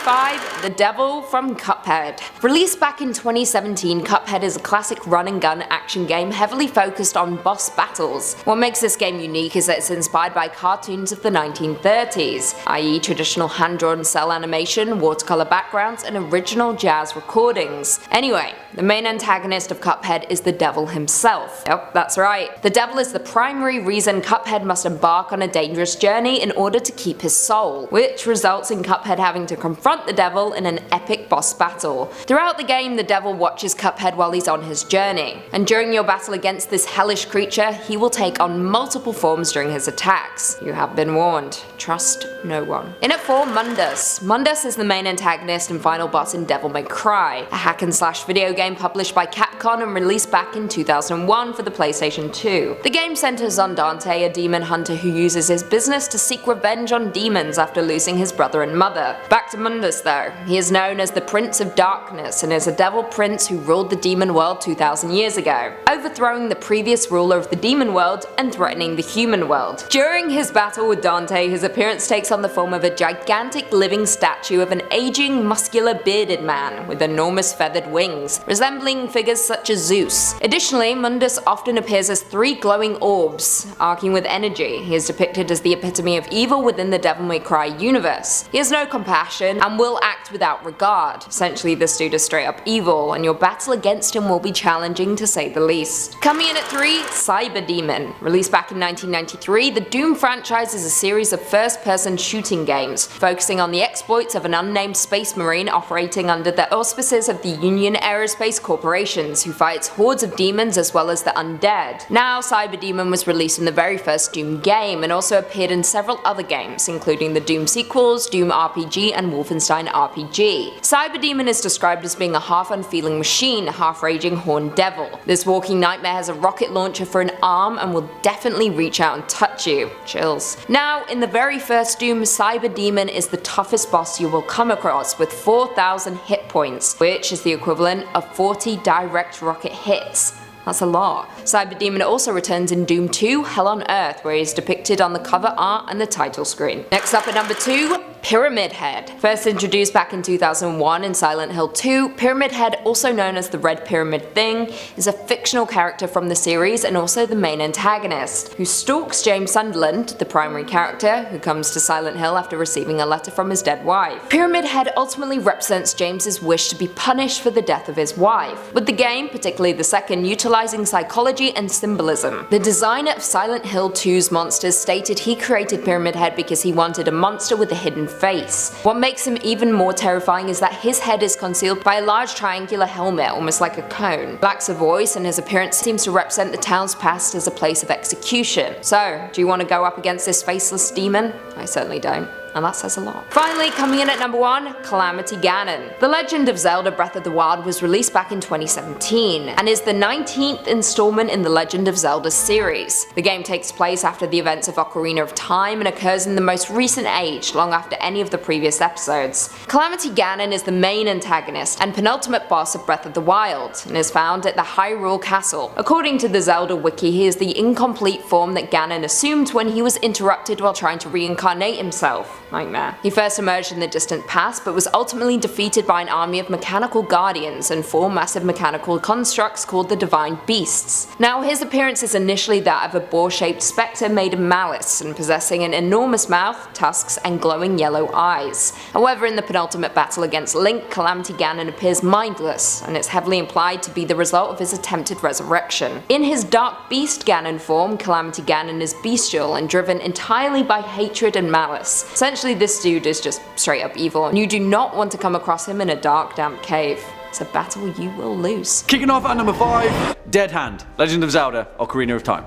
5, The Devil from Cuphead. Released back in 2017, Cuphead is a classic run-and-gun action game heavily focused on boss battles. What makes this game unique is that it's inspired by cartoons of the 1930s, i.e. traditional hand-drawn cell animation, watercolor backgrounds, and original jazz recordings. Anyway, the main antagonist of Cuphead is the devil himself. Yep, that's right. The devil is the primary reason Cuphead must embark on a dangerous journey in order to keep his soul, which results in Cuphead having to confront the devil in an epic boss battle. Throughout the game, the devil watches Cuphead while he's on his journey, and during your battle against this hellish creature, he will take on multiple forms during his attacks. You have been warned. Trust no one. In at 4, Mundus. Mundus is the main antagonist and final boss in Devil May Cry, a hack-and-slash video game published by Capcom and released back in 2001 for the PlayStation 2. The game centers on Dante, a demon hunter who uses his business to seek revenge on demons after losing his brother and mother. Back to Mundus though. He is known as the Prince of Darkness and is a devil prince who ruled the demon world 2000 years ago, overthrowing the previous ruler of the demon world and threatening the human world. During his battle with Dante, his appearance takes on the form of a gigantic living statue of an aging, muscular, bearded man with enormous feathered wings, resembling figures such as Zeus. Additionally, Mundus often appears as 3 glowing orbs, arcing with energy. He is depicted as the epitome of evil within the Devil May Cry universe. He has no compassion and will act without regard. Essentially, this dude is straight up evil, and your battle against him will be challenging to say the least. Coming in at 3, Cyber Demon. Released back in 1993, the Doom franchise is a series of first-person shooting games, focusing on the exploits of an unnamed space marine operating under the auspices of the Union Aerospace Corporations, who fights hordes of demons as well as the undead. Now, Cyber Demon was released in the very first Doom game and also appeared in several other games, including the Doom sequels, Doom RPG, and Wolfenstein RPG. Cyber Demon is described as being a half-unfeeling machine, half-raging horned devil. This walking nightmare has a rocket launcher for an arm and will definitely reach out and touch you. Chills. Now, in the very first Doom, Cyber Demon is the toughest boss you will come across with 4,000 hit points, which is the equivalent of 40 direct rocket hits. That's a lot. Cyber Demon also returns in Doom 2 Hell on Earth, where he is depicted on the cover art and the title screen. Next up at number 2, Pyramid Head. First introduced back in 2001 in Silent Hill 2, Pyramid Head, also known as the Red Pyramid Thing, is a fictional character from the series and also the main antagonist, who stalks James Sunderland, the primary character, who comes to Silent Hill after receiving a letter from his dead wife. Pyramid Head ultimately represents James's wish to be punished for the death of his wife, with the game, particularly the second, utilizing psychology and symbolism. The designer of Silent Hill 2's monsters stated he created Pyramid Head because he wanted a monster with a hidden face. What makes him even more terrifying is that his head is concealed by a large triangular helmet, almost like a cone. Lacks a voice, and his appearance seems to represent the town's past as a place of execution. So, do you want to go up against this faceless demon? I certainly don't. And that says a lot. Finally, coming in at number 1, Calamity Ganon. The Legend of Zelda Breath of the Wild was released back in 2017, and is the 19th installment in the Legend of Zelda series. The game takes place after the events of Ocarina of Time and occurs in the most recent age, long after any of the previous episodes. Calamity Ganon is the main antagonist and penultimate boss of Breath of the Wild, and is found at the Hyrule Castle. According to the Zelda wiki, he is the incomplete form that Ganon assumed when he was interrupted while trying to reincarnate himself. Nightmare. He first emerged in the distant past, but was ultimately defeated by an army of mechanical guardians and 4 massive mechanical constructs called the Divine Beasts. Now, his appearance is initially that of a boar-shaped spectre made of malice and possessing an enormous mouth, tusks, and glowing yellow eyes. However, in the penultimate battle against Link, Calamity Ganon appears mindless, and it's heavily implied to be the result of his attempted resurrection. In his Dark Beast Ganon form, Calamity Ganon is bestial and driven entirely by hatred and malice. Essentially, this dude is just straight up evil, and you do not want to come across him in a dark, damp cave. It's a battle you will lose. Kicking off at number 5, Dead Hand, Legend of Zelda, Ocarina of Time.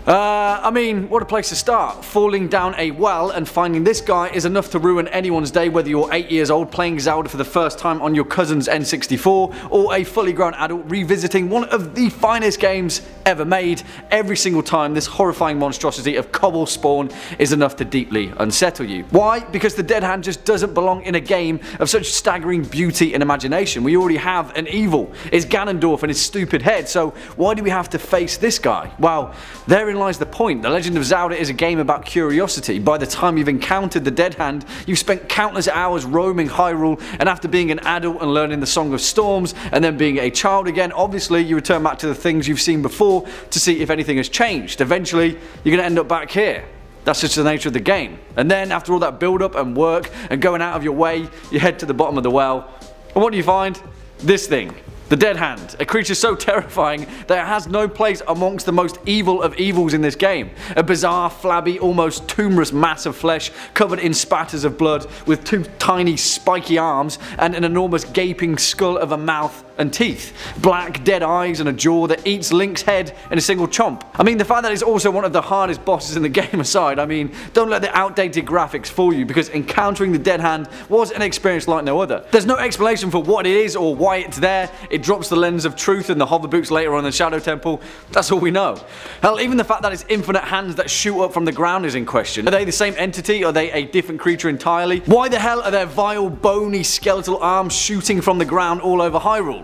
I mean, what a place to start. Falling down a well and finding this guy is enough to ruin anyone's day, whether you're 8 years old playing Zelda for the first time on your cousin's N64 or a fully grown adult revisiting one of the finest games ever made. Every single time, this horrifying monstrosity of cobble spawn is enough to deeply unsettle you. Why? Because the Dead Hand just doesn't belong in a game of such staggering beauty and imagination. We already have an evil. It's Ganondorf and his stupid head, so why do we have to face this guy? Well, therein therein lies the point. The Legend of Zelda is a game about curiosity. By the time you've encountered the Dead Hand, you've spent countless hours roaming Hyrule, and after being an adult and learning the Song of Storms, and then being a child again, obviously you return back to the things you've seen before to see if anything has changed. Eventually, you're going to end up back here. That's just the nature of the game. And then, after all that build-up and work and going out of your way, you head to the bottom of the well. And what do you find? This thing. The Dead Hand, a creature so terrifying that it has no place amongst the most evil of evils in this game. A bizarre, flabby, almost tumorous mass of flesh covered in spatters of blood with two tiny spiky arms and an enormous gaping skull of a mouth and teeth. Black, dead eyes and a jaw that eats Link's head in a single chomp. I mean, the fact that it's also one of the hardest bosses in the game aside, I mean, don't let the outdated graphics fool you, because encountering the Dead Hand was an experience like no other. There's no explanation for what it is or why it's there. It drops the lens of truth in the hover boots later on in the Shadow Temple. That's all we know. Hell, even the fact that it's infinite hands that shoot up from the ground is in question. Are they the same entity? Are they a different creature entirely? Why the hell are there vile, bony, skeletal arms shooting from the ground all over Hyrule?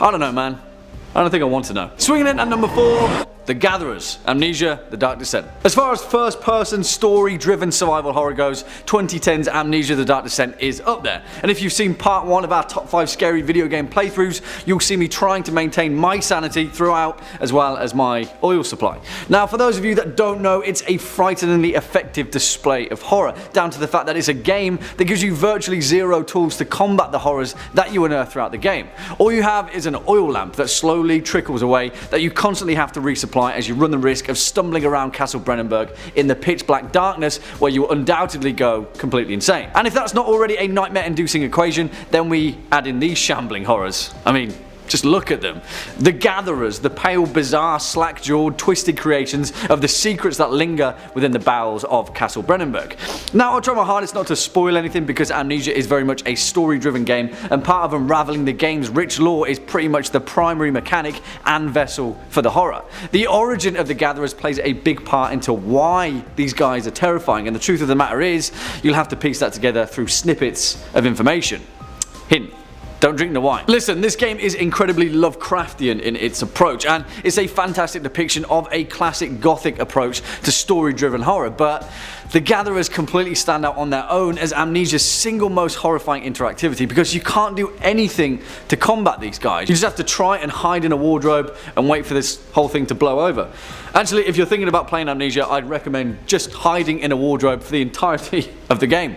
I don't know, man. I don't think I want to know. Swinging in at number 4, The Gatherers, Amnesia, The Dark Descent. As far as first-person, story-driven survival horror goes, 2010's Amnesia, The Dark Descent is up there. And if you've seen part 1 of our top 5 scary video game playthroughs, you'll see me trying to maintain my sanity throughout, as well as my oil supply. Now, for those of you that don't know, it's a frighteningly effective display of horror, down to the fact that it's a game that gives you virtually zero tools to combat the horrors that you unearth throughout the game. All you have is an oil lamp that slowly trickles away, that you constantly have to resupply as you run the risk of stumbling around Castle Brennenburg in the pitch black darkness, where you will undoubtedly go completely insane. And if that's not already a nightmare-inducing equation, then we add in these shambling horrors. I mean, just look at them. The Gatherers, the pale, bizarre, slack-jawed, twisted creations of the secrets that linger within the bowels of Castle Brennenburg. Now, I'll try my hardest not to spoil anything, because Amnesia is very much a story-driven game, and part of unraveling the game's rich lore is pretty much the primary mechanic and vessel for the horror. The origin of the Gatherers plays a big part into why these guys are terrifying, and the truth of the matter is, you'll have to piece that together through snippets of information. Hint: don't drink the wine. Listen, this game is incredibly Lovecraftian in its approach, and it's a fantastic depiction of a classic gothic approach to story-driven horror, but the Gatherers completely stand out on their own as Amnesia's single most horrifying interactivity, because you can't do anything to combat these guys. You just have to try and hide in a wardrobe and wait for this whole thing to blow over. Actually, if you're thinking about playing Amnesia, I'd recommend just hiding in a wardrobe for the entirety of the game.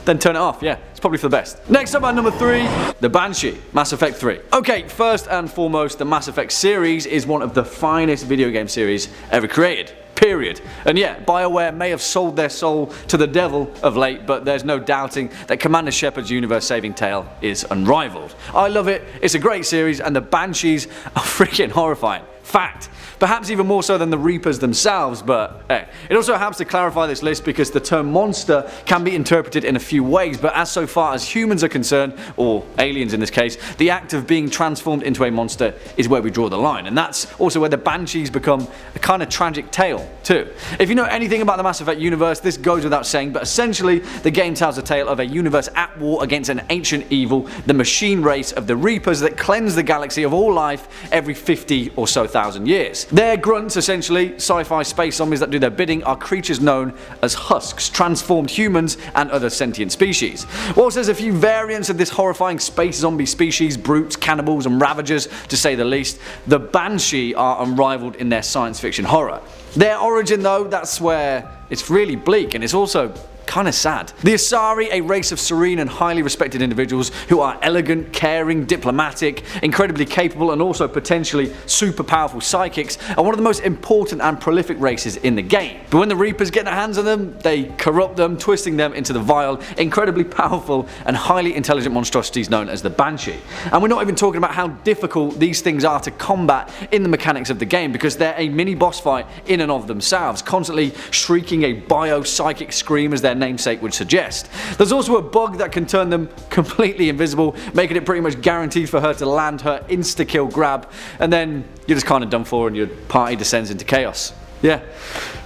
Then turn it off, yeah, it's probably for the best. Next up at number 3, The Banshee, Mass Effect 3. Okay, first and foremost, the Mass Effect series is one of the finest video game series ever created. Period. And yeah, BioWare may have sold their soul to the devil of late, but there's no doubting that Commander Shepard's universe-saving tale is unrivaled. I love it, it's a great series, and the Banshees are freaking horrifying. Fact. Perhaps even more so than the Reapers themselves, but hey. It also helps to clarify this list because the term monster can be interpreted in a few ways, but as so far as humans are concerned, or aliens in this case, the act of being transformed into a monster is where we draw the line, and that's also where the Banshees become a kind of tragic tale too. If you know anything about the Mass Effect universe, this goes without saying, but essentially the game tells a tale of a universe at war against an ancient evil, the machine race of the Reapers that cleanse the galaxy of all life every 50 or so thousand years. They're grunts, essentially, sci-fi space zombies that do their bidding, are creatures known as husks, transformed humans and other sentient species. Whilst there's a few variants of this horrifying space zombie species, brutes, cannibals and ravagers to say the least, the Banshee are unrivaled in their science fiction horror. Their origin though, that's where it's really bleak, and it's also kind of sad. The Asari, a race of serene and highly respected individuals who are elegant, caring, diplomatic, incredibly capable and also potentially super powerful psychics, are one of the most important and prolific races in the game. But when the Reapers get their hands on them, they corrupt them, twisting them into the vile, incredibly powerful and highly intelligent monstrosities known as the Banshee. And we're not even talking about how difficult these things are to combat in the mechanics of the game, because they're a mini boss fight in and of themselves, constantly shrieking a bio-psychic scream as their namesake would suggest. There's also a bug that can turn them completely invisible, making it pretty much guaranteed for her to land her insta-kill grab, and then you're just kind of done for and your party descends into chaos. Yeah,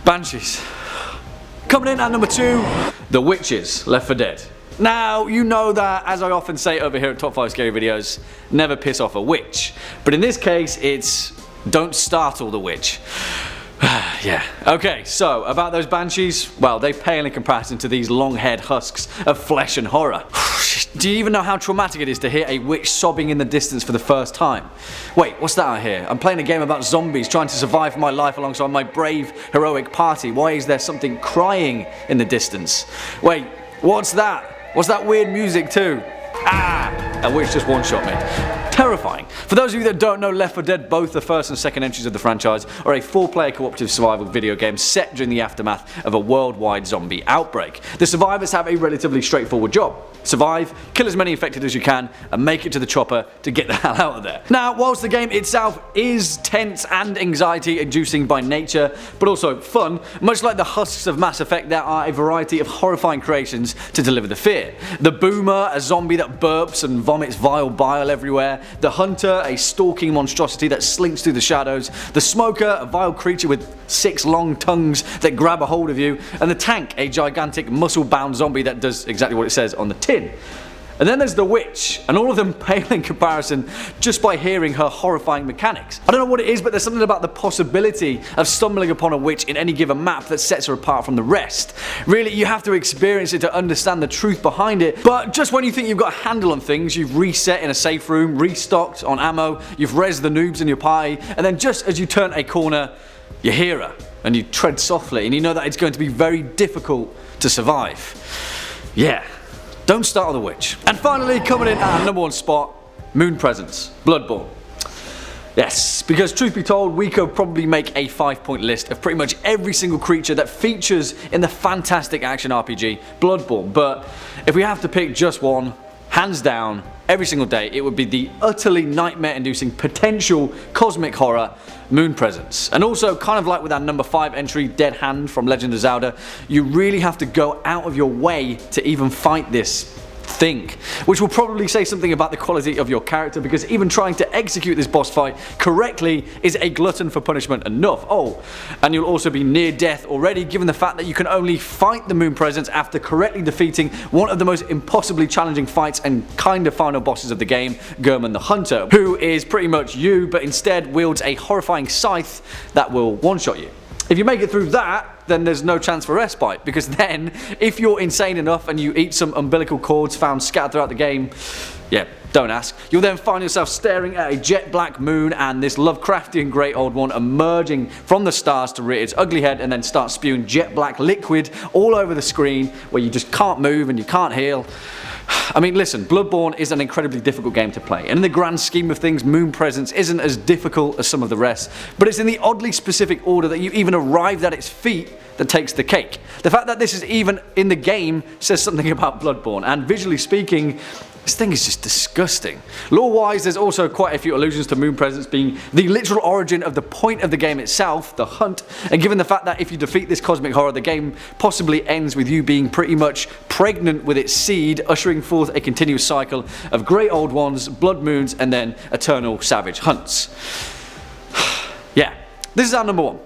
Banshees. Coming in at number 2, The Witches, Left 4 Dead. Now, you know that, as I often say over here at Top 5 Scary Videos, never piss off a witch. But in this case, it's don't startle the witch. Yeah. Okay, so about those banshees, well, they pale in comparison to these long-haired husks of flesh and horror. Do you even know how traumatic it is to hear a witch sobbing in the distance for the first time? Wait, what's that I hear? I'm playing a game about zombies trying to survive for my life alongside my brave, heroic party. Why is there something crying in the distance? Wait, what's that? What's that weird music too? Ah! That witch just one-shot me. Terrifying. For those of you that don't know, Left 4 Dead, both the first and second entries of the franchise, are a 4-player cooperative survival video game set during the aftermath of a worldwide zombie outbreak. The survivors have a relatively straightforward job. Survive, kill as many infected as you can, and make it to the chopper to get the hell out of there. Now, whilst the game itself is tense and anxiety-inducing by nature, but also fun, much like the husks of Mass Effect, there are a variety of horrifying creations to deliver the fear. The Boomer, a zombie that burps and vomits vile bile everywhere. The Hunter, a stalking monstrosity that slinks through the shadows. The Smoker, a vile creature with 6 long tongues that grab a hold of you. And the Tank, a gigantic muscle-bound zombie that does exactly what it says on the tin. And then there's the Witch, and all of them pale in comparison just by hearing her horrifying mechanics. I don't know what it is, but there's something about the possibility of stumbling upon a witch in any given map that sets her apart from the rest. Really, you have to experience it to understand the truth behind it, but just when you think you've got a handle on things, you've reset in a safe room, restocked on ammo, you've rezzed the noobs in your party, and then just as you turn a corner, you hear her, and you tread softly, and you know that it's going to be very difficult to survive. Yeah. Don't start with a witch. And finally, coming in at our #1 spot, Moon Presence, Bloodborne. Yes, because truth be told, we could probably make a 5-point list of pretty much every single creature that features in the fantastic action RPG Bloodborne, but if we have to pick just one, hands down, every single day, it would be the utterly nightmare-inducing potential cosmic horror Moon Presence. And also, kind of like with our #5 entry, Dead Hand from Legend of Zelda, you really have to go out of your way to even fight this thing, which will probably say something about the quality of your character, because even trying to execute this boss fight correctly is a glutton for punishment enough. Oh, and you'll also be near death already, given the fact that you can only fight the Moon Presence after correctly defeating one of the most impossibly challenging fights and kind of final bosses of the game, Gurman the Hunter, who is pretty much you, but instead wields a horrifying scythe that will one-shot you. If you make it through that, then there's no chance for respite, because then, if you're insane enough and you eat some umbilical cords found scattered throughout the game, yeah, don't ask, you'll then find yourself staring at a jet black moon and this Lovecraftian great old one emerging from the stars to rear its ugly head and then start spewing jet black liquid all over the screen where you just can't move and you can't heal. I mean, listen, Bloodborne is an incredibly difficult game to play, and in the grand scheme of things, Moon Presence isn't as difficult as some of the rest, but it's in the oddly specific order that you even arrived at its feet that takes the cake. The fact that this is even in the game says something about Bloodborne, and visually speaking, this thing is just disgusting. Lore-wise, there's also quite a few allusions to Moon Presence being the literal origin of the point of the game itself, the hunt, and given the fact that if you defeat this cosmic horror, the game possibly ends with you being pretty much pregnant with its seed, ushering forth a continuous cycle of great old ones, blood moons, and then eternal savage hunts. Yeah, this is our #1.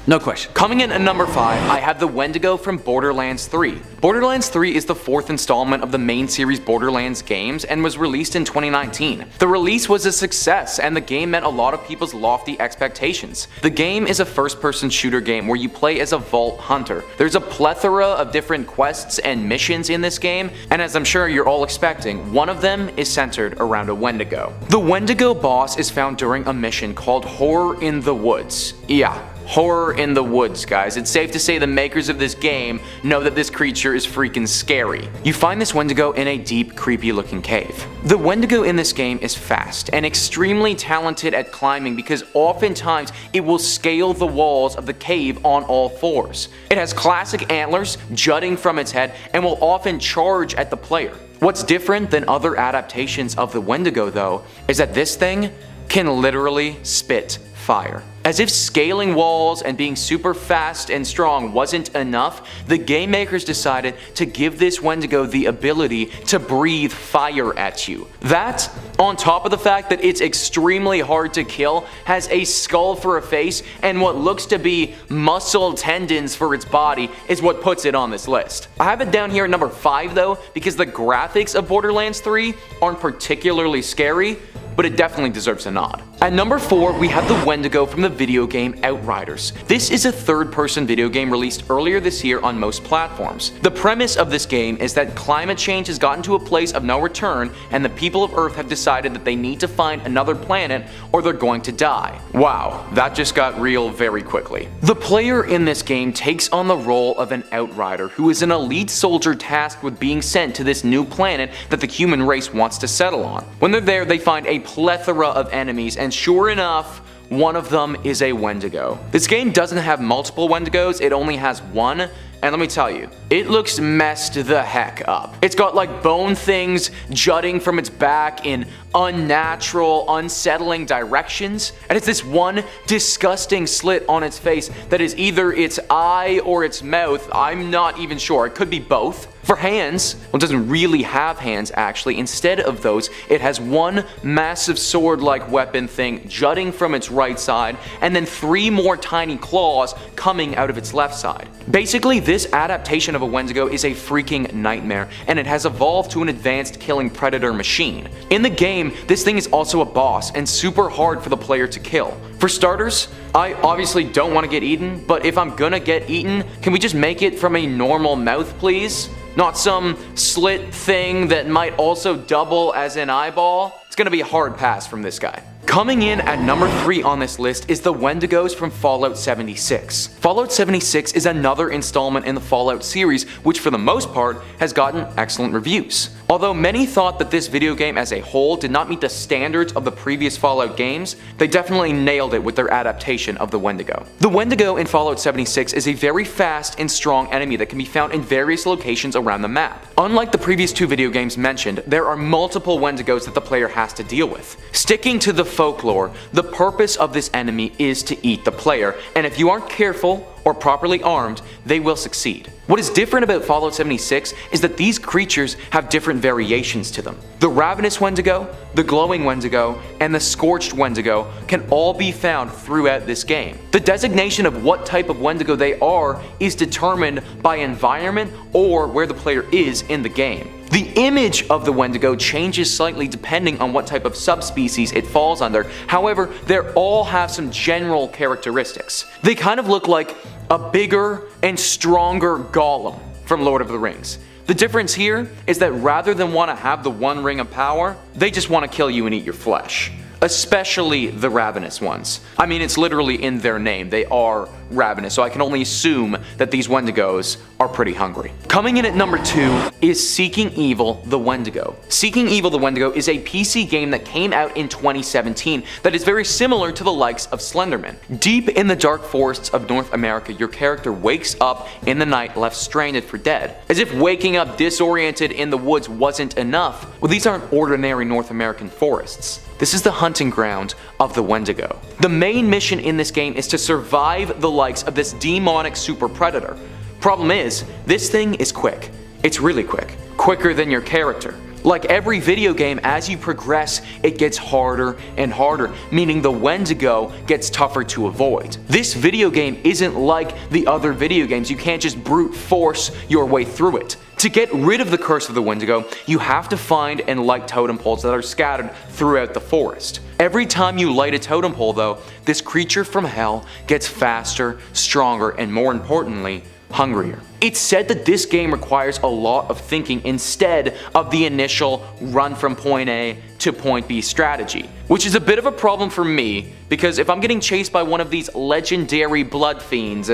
No question. Coming in at #5, I have the Wendigo from Borderlands 3. Borderlands 3 is the 4th installment of the main series Borderlands games and was released in 2019. The release was a success, and the game met a lot of people's lofty expectations. The game is a first-person shooter game where you play as a vault hunter. There's a plethora of different quests and missions in this game, and as I'm sure you're all expecting, one of them is centered around a Wendigo. The Wendigo boss is found during a mission called Horror in the Woods. Yeah. Horror in the Woods, guys. It's safe to say the makers of this game know that this creature is freaking scary. You find this Wendigo in a deep, creepy looking cave. The Wendigo in this game is fast and extremely talented at climbing because oftentimes it will scale the walls of the cave on all fours. It has classic antlers jutting from its head and will often charge at the player. What's different than other adaptations of the Wendigo though, is that this thing can literally spit fire. As if scaling walls and being super fast and strong wasn't enough, the game makers decided to give this Wendigo the ability to breathe fire at you. That, on top of the fact that it's extremely hard to kill, has a skull for a face, and what looks to be muscle tendons for its body is what puts it on this list. I have it down here at #5 though, because the graphics of Borderlands 3 aren't particularly scary, but it definitely deserves a nod. At number 4, we have the Wendigo from the video game Outriders. This is a third-person video game released earlier this year on most platforms. The premise of this game is that climate change has gotten to a place of no return, and the people of Earth have decided that they need to find another planet or they're going to die. Wow, that just got real very quickly. The player in this game takes on the role of an Outrider who is an elite soldier tasked with being sent to this new planet that the human race wants to settle on. When they're there, they find a plethora of enemies, and sure enough, one of them is a Wendigo. This game doesn't have multiple Wendigos, it only has one, and let me tell you, it looks messed the heck up. It's got like bone things jutting from its back in unnatural, unsettling directions, and it's this one disgusting slit on its face that is either its eye or its mouth. I'm not even sure, it could be both. For hands, well, it doesn't really have hands actually. Instead of those, it has one massive sword-like weapon thing jutting from its right side, and then 3 more tiny claws coming out of its left side. Basically, this adaptation of a Wendigo is a freaking nightmare, and it has evolved to an advanced killing predator machine. In the game, this thing is also a boss, and super hard for the player to kill. For starters, I obviously don't want to get eaten, but if I'm gonna get eaten, can we just make it from a normal mouth, please? Not some slit thing that might also double as an eyeball. It's gonna be a hard pass from this guy. Coming in at number 3 on this list is the Wendigos from Fallout 76. Fallout 76 is another installment in the Fallout series, which for the most part has gotten excellent reviews. Although many thought that this video game as a whole did not meet the standards of the previous Fallout games, they definitely nailed it with their adaptation of the Wendigo. The Wendigo in Fallout 76 is a very fast and strong enemy that can be found in various locations around the map. Unlike the previous 2 video games mentioned, there are multiple Wendigos that the player has to deal with. Sticking to the folklore, the purpose of this enemy is to eat the player, and if you aren't careful or properly armed, they will succeed. What is different about Fallout 76 is that these creatures have different variations to them. The Ravenous Wendigo, the Glowing Wendigo, and the Scorched Wendigo can all be found throughout this game. The designation of what type of Wendigo they are is determined by environment or where the player is in the game. The image of the Wendigo changes slightly depending on what type of subspecies it falls under. However, they all have some general characteristics. They kind of look like a bigger and stronger Gollum from Lord of the Rings. The difference here is that rather than want to have the one ring of power, they just want to kill you and eat your flesh. Especially the ravenous ones. I mean, it's literally in their name. They are ravenous, so I can only assume that these Wendigos are pretty hungry. Coming in at number 2 is Seeking Evil the Wendigo. Seeking Evil the Wendigo is a PC game that came out in 2017 that is very similar to the likes of Slenderman. Deep in the dark forests of North America, your character wakes up in the night left stranded for dead. As if waking up disoriented in the woods wasn't enough, well, these aren't ordinary North American forests. This is the hunting ground of the Wendigo. The main mission in this game is to survive the likes of this demonic super predator. Problem is, this thing is quick. It's really quick. Quicker than your character. Like every video game, as you progress, it gets harder and harder, meaning the Wendigo gets tougher to avoid. This video game isn't like the other video games. You can't just brute force your way through it. To get rid of the curse of the Wendigo, you have to find and light totem poles that are scattered throughout the forest. Every time you light a totem pole though, this creature from hell gets faster, stronger, and more importantly, hungrier. It's said that this game requires a lot of thinking instead of the initial run from point A to point B strategy, which is a bit of a problem for me because if I'm getting chased by one of these legendary blood fiends,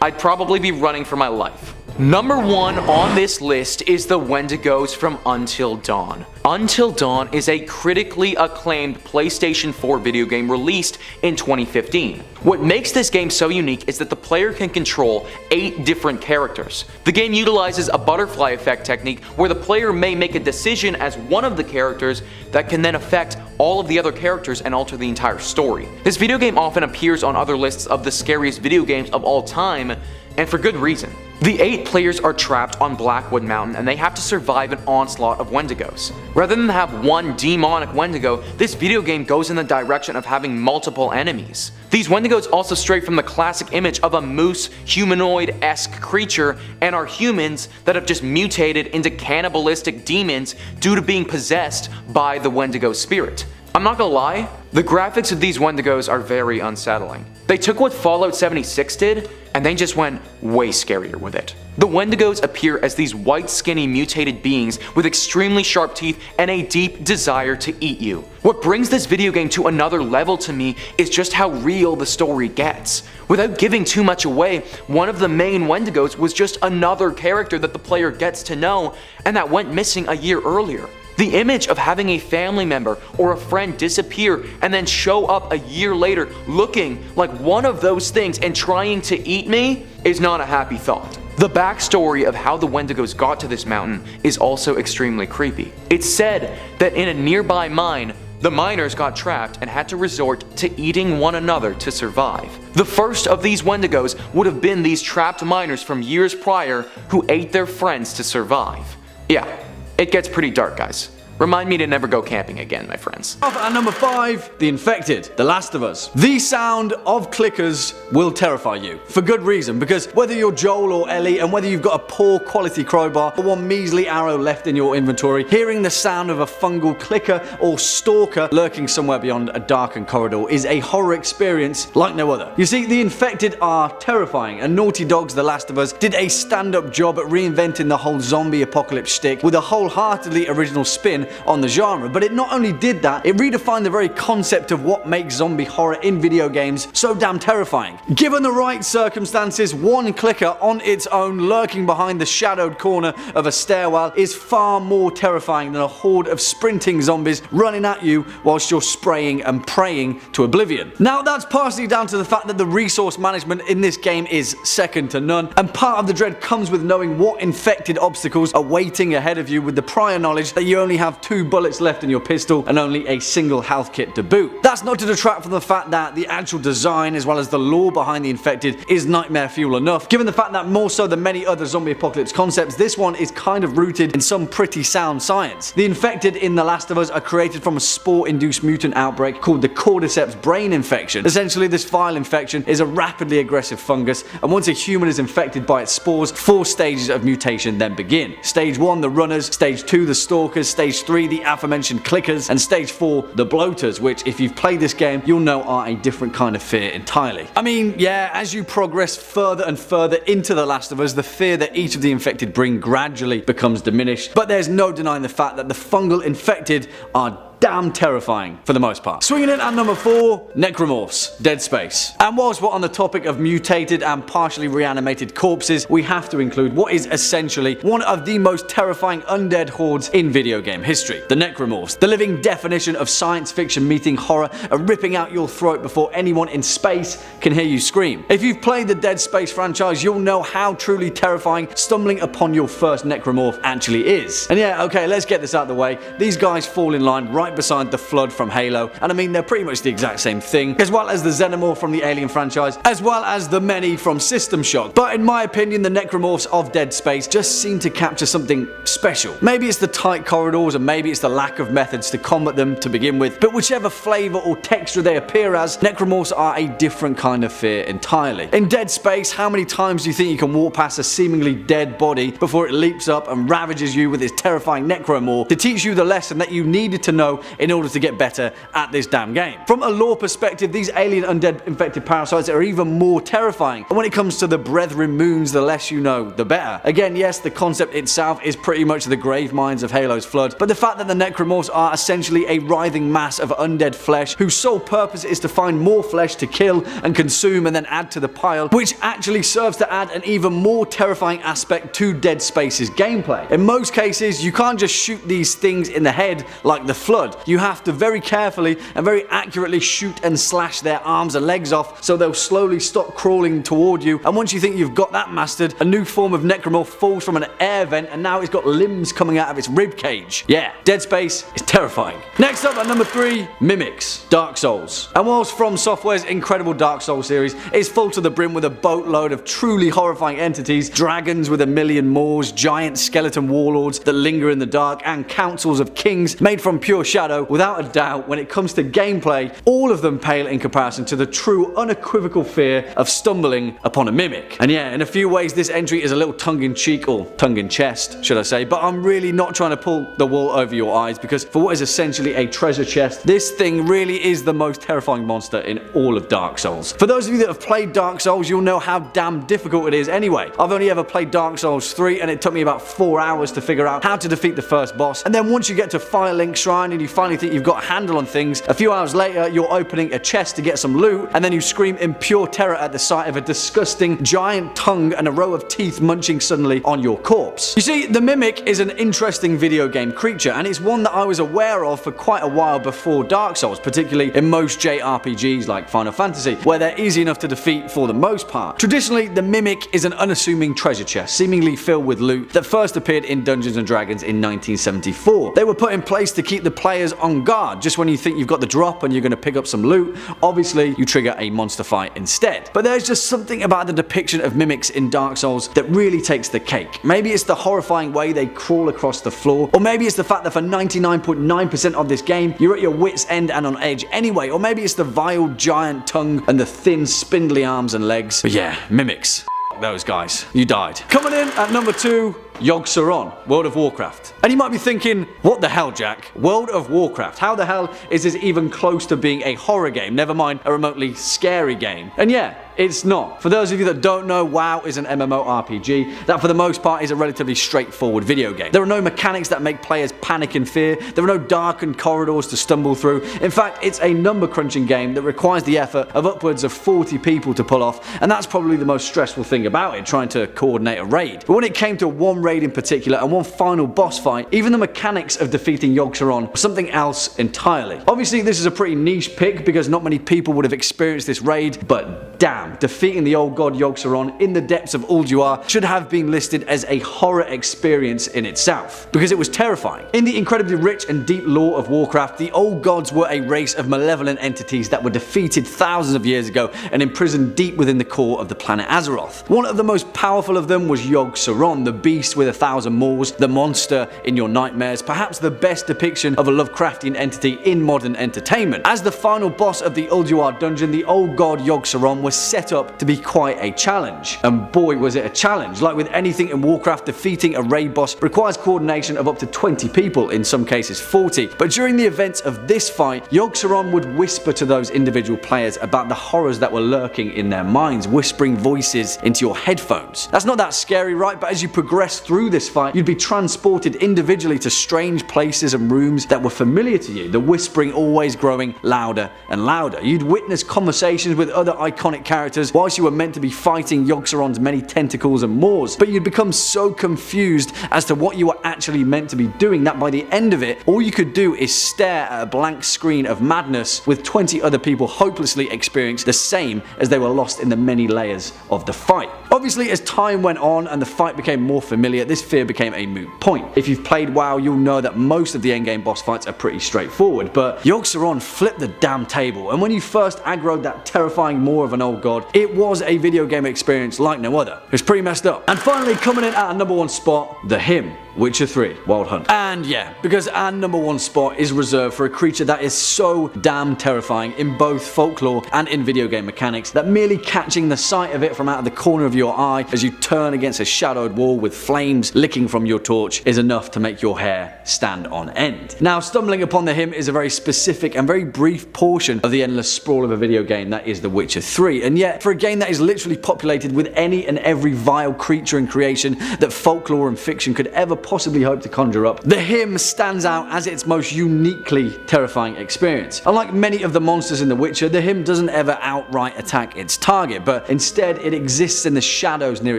I'd probably be running for my life. Number 1 on this list is the Wendigos from Until Dawn. Until Dawn is a critically acclaimed PlayStation 4 video game released in 2015. What makes this game so unique is that the player can control 8 different characters. The game utilizes a butterfly effect technique where the player may make a decision as one of the characters that can then affect all of the other characters and alter the entire story. This video game often appears on other lists of the scariest video games of all time, and for good reason. The 8 players are trapped on Blackwood Mountain and they have to survive an onslaught of Wendigos. Rather than have one demonic Wendigo, this video game goes in the direction of having multiple enemies. These Wendigos also stray from the classic image of a moose humanoid-esque creature and are humans that have just mutated into cannibalistic demons due to being possessed by the Wendigo spirit. I'm not gonna lie, The graphics of these Wendigos are very unsettling. They took what Fallout 76 did, and they just went way scarier with it. The Wendigos appear as these white, skinny, mutated beings with extremely sharp teeth and a deep desire to eat you. What brings this video game to another level to me is just how real the story gets. Without giving too much away, one of the main Wendigos was just another character that the player gets to know and that went missing a year earlier. The image of having a family member or a friend disappear and then show up a year later looking like one of those things and trying to eat me is not a happy thought. The backstory of how the Wendigos got to this mountain is also extremely creepy. It's said that in a nearby mine, the miners got trapped and had to resort to eating one another to survive. The first of these Wendigos would have been these trapped miners from years prior who ate their friends to survive. Yeah. It gets pretty dark, guys. Remind me to never go camping again, my friends. At number 5, The Infected, The Last of Us. The sound of clickers will terrify you. For good reason, because whether you're Joel or Ellie, and whether you've got a poor quality crowbar or one measly arrow left in your inventory, hearing the sound of a fungal clicker or stalker lurking somewhere beyond a darkened corridor is a horror experience like no other. You see, The Infected are terrifying, and Naughty Dog's The Last of Us did a stand-up job at reinventing the whole zombie apocalypse shtick with a wholeheartedly original spin on the genre. But it not only did that, it redefined the very concept of what makes zombie horror in video games so damn terrifying. Given the right circumstances, one clicker on its own lurking behind the shadowed corner of a stairwell is far more terrifying than a horde of sprinting zombies running at you whilst you're spraying and praying to oblivion. Now, that's partially down to the fact that the resource management in this game is second to none, and part of the dread comes with knowing what infected obstacles are waiting ahead of you with the prior knowledge that you only have 2 bullets left in your pistol and only a single health kit to boot. That's not to detract from the fact that the actual design as well as the lore behind the Infected is nightmare fuel enough, given the fact that more so than many other zombie apocalypse concepts, this one is kind of rooted in some pretty sound science. The Infected in The Last of Us are created from a spore-induced mutant outbreak called the cordyceps brain infection. Essentially, this viral infection is a rapidly aggressive fungus, and once a human is infected by its spores, 4 stages of mutation then begin. Stage 1, the runners, Stage 2, the stalkers, Stage 3, the aforementioned clickers, and Stage 4, the bloaters, which if you've played this game, you'll know are a different kind of fear entirely. I mean, yeah, as you progress further and further into The Last of Us, the fear that each of the infected bring gradually becomes diminished, but there's no denying the fact that the fungal infected are damn terrifying for the most part. Swinging in at number 4, Necromorphs, Dead Space. And whilst we're on the topic of mutated and partially reanimated corpses, we have to include what is essentially one of the most terrifying undead hordes in video game history, the Necromorphs, the living definition of science fiction meeting horror and ripping out your throat before anyone in space can hear you scream. If you've played the Dead Space franchise, you'll know how truly terrifying stumbling upon your first Necromorph actually is. And yeah, okay, let's get this out of the way. These guys fall in line right beside the Flood from Halo, and I mean they're pretty much the exact same thing, as well as the Xenomorph from the Alien franchise, as well as the many from System Shock. But in my opinion, the Necromorphs of Dead Space just seem to capture something special. Maybe it's the tight corridors, and maybe it's the lack of methods to combat them to begin with, but whichever flavour or texture they appear as, Necromorphs are a different kind of fear entirely. In Dead Space, how many times do you think you can walk past a seemingly dead body before it leaps up and ravages you with its terrifying necromorph to teach you the lesson that you needed to know in order to get better at this damn game? From a lore perspective, these alien undead infected parasites are even more terrifying, and when it comes to the Brethren moons, the less you know, the better. Again, yes, the concept itself is pretty much the grave mines of Halo's Flood, but the fact that the Necromorphs are essentially a writhing mass of undead flesh whose sole purpose is to find more flesh to kill and consume and then add to the pile, which actually serves to add an even more terrifying aspect to Dead Space's gameplay. In most cases, you can't just shoot these things in the head like the Flood. You have to very carefully and very accurately shoot and slash their arms and legs off so they'll slowly stop crawling toward you, and once you think you've got that mastered, a new form of Necromorph falls from an air vent and now it's got limbs coming out of its rib cage. Yeah, Dead Space is terrifying. Next up at number 3, Mimics, Dark Souls. And whilst From Software's incredible Dark Souls series is full to the brim with a boatload of truly horrifying entities, dragons with a million maws, giant skeleton warlords that linger in the dark, and councils of kings made from pure shadow, shadow, without a doubt, when it comes to gameplay, all of them pale in comparison to the true unequivocal fear of stumbling upon a mimic. And yeah, in a few ways this entry is a little tongue-in-cheek, or tongue-in-chest should I say, but I'm really not trying to pull the wool over your eyes, because for what is essentially a treasure chest, this thing really is the most terrifying monster in all of Dark Souls. For those of you that have played Dark Souls, you'll know how damn difficult it is anyway. I've only ever played Dark Souls 3 and it took me about 4 hours to figure out how to defeat the first boss, and then once you get to Firelink Shrine and you finally think you've got a handle on things, a few hours later you're opening a chest to get some loot, and then you scream in pure terror at the sight of a disgusting giant tongue and a row of teeth munching suddenly on your corpse. You see, the Mimic is an interesting video game creature, and it's one that I was aware of for quite a while before Dark Souls, particularly in most JRPGs like Final Fantasy, where they're easy enough to defeat for the most part. Traditionally, the Mimic is an unassuming treasure chest, seemingly filled with loot, that first appeared in Dungeons & Dragons in 1974. They were put in place to keep the players on guard. Just when you think you've got the drop and you're going to pick up some loot, obviously you trigger a monster fight instead. But there's just something about the depiction of mimics in Dark Souls that really takes the cake. Maybe it's the horrifying way they crawl across the floor, or maybe it's the fact that for 99.9% of this game you're at your wit's end and on edge anyway, or maybe it's the vile giant tongue and the thin spindly arms and legs. But yeah, mimics. Those guys. You died. Coming in at number 2, Yogg-Saron, World of Warcraft. And you might be thinking, what the hell, Jack? World of Warcraft? How the hell is this even close to being a horror game, never mind a remotely scary game? And yeah, it's not. For those of you that don't know, WoW is an MMORPG that for the most part is a relatively straightforward video game. There are no mechanics that make players panic in fear, there are no darkened corridors to stumble through. In fact, it's a number crunching game that requires the effort of upwards of 40 people to pull off, and that's probably the most stressful thing about it, trying to coordinate a raid. But when it came to one raid in particular and one final boss fight, even the mechanics of defeating Yogg-Saron were something else entirely. Obviously this is a pretty niche pick because not many people would have experienced this raid, but damn, defeating the old god Yogg-Saron in the depths of Ulduar should have been listed as a horror experience in itself, because it was terrifying. In the incredibly rich and deep lore of Warcraft, the old gods were a race of malevolent entities that were defeated thousands of years ago and imprisoned deep within the core of the planet Azeroth. One of the most powerful of them was Yogg-Saron, the beast with 1,000 maws, the monster in your nightmares, perhaps the best depiction of a Lovecraftian entity in modern entertainment. As the final boss of the Ulduar dungeon, the old god Yogg-Saron was set up to be quite a challenge. And boy was it a challenge. Like with anything in Warcraft, defeating a raid boss requires coordination of up to 20 people, in some cases 40. But during the events of this fight, Yogg-Saron would whisper to those individual players about the horrors that were lurking in their minds, whispering voices into your headphones. That's not that scary, right? But as you progress through this fight, you'd be transported individually to strange places and rooms that were familiar to you, the whispering always growing louder and louder. You'd witness conversations with other iconic characters whilst you were meant to be fighting Yogg-Saron's many tentacles and maws, but you'd become so confused as to what you were actually meant to be doing that by the end of it, all you could do is stare at a blank screen of madness with 20 other people hopelessly experiencing the same as they were lost in the many layers of the fight. Obviously, as time went on and the fight became more familiar, this fear became a moot point. If you've played WoW, you'll know that most of the endgame boss fights are pretty straightforward, but Yogg-Saron flipped the damn table, and when you first aggroed that terrifying maw of an old god, it was a video game experience like no other. It was pretty messed up. And finally, coming in at a number 1 spot, The Hymn, Witcher 3, Wild Hunt. And yeah, because our number 1 spot is reserved for a creature that is so damn terrifying in both folklore and in video game mechanics that merely catching the sight of it from out of the corner of your eye as you turn against a shadowed wall with flames licking from your torch is enough to make your hair stand on end. Now, stumbling upon The Hymn is a very specific and very brief portion of the endless sprawl of a video game that is The Witcher 3, and yet for a game that is literally populated with any and every vile creature and creation that folklore and fiction could ever possibly hope to conjure up, The Hymn stands out as its most uniquely terrifying experience. Unlike many of the monsters in The Witcher, The Hymn doesn't ever outright attack its target, but instead it exists in the shadows near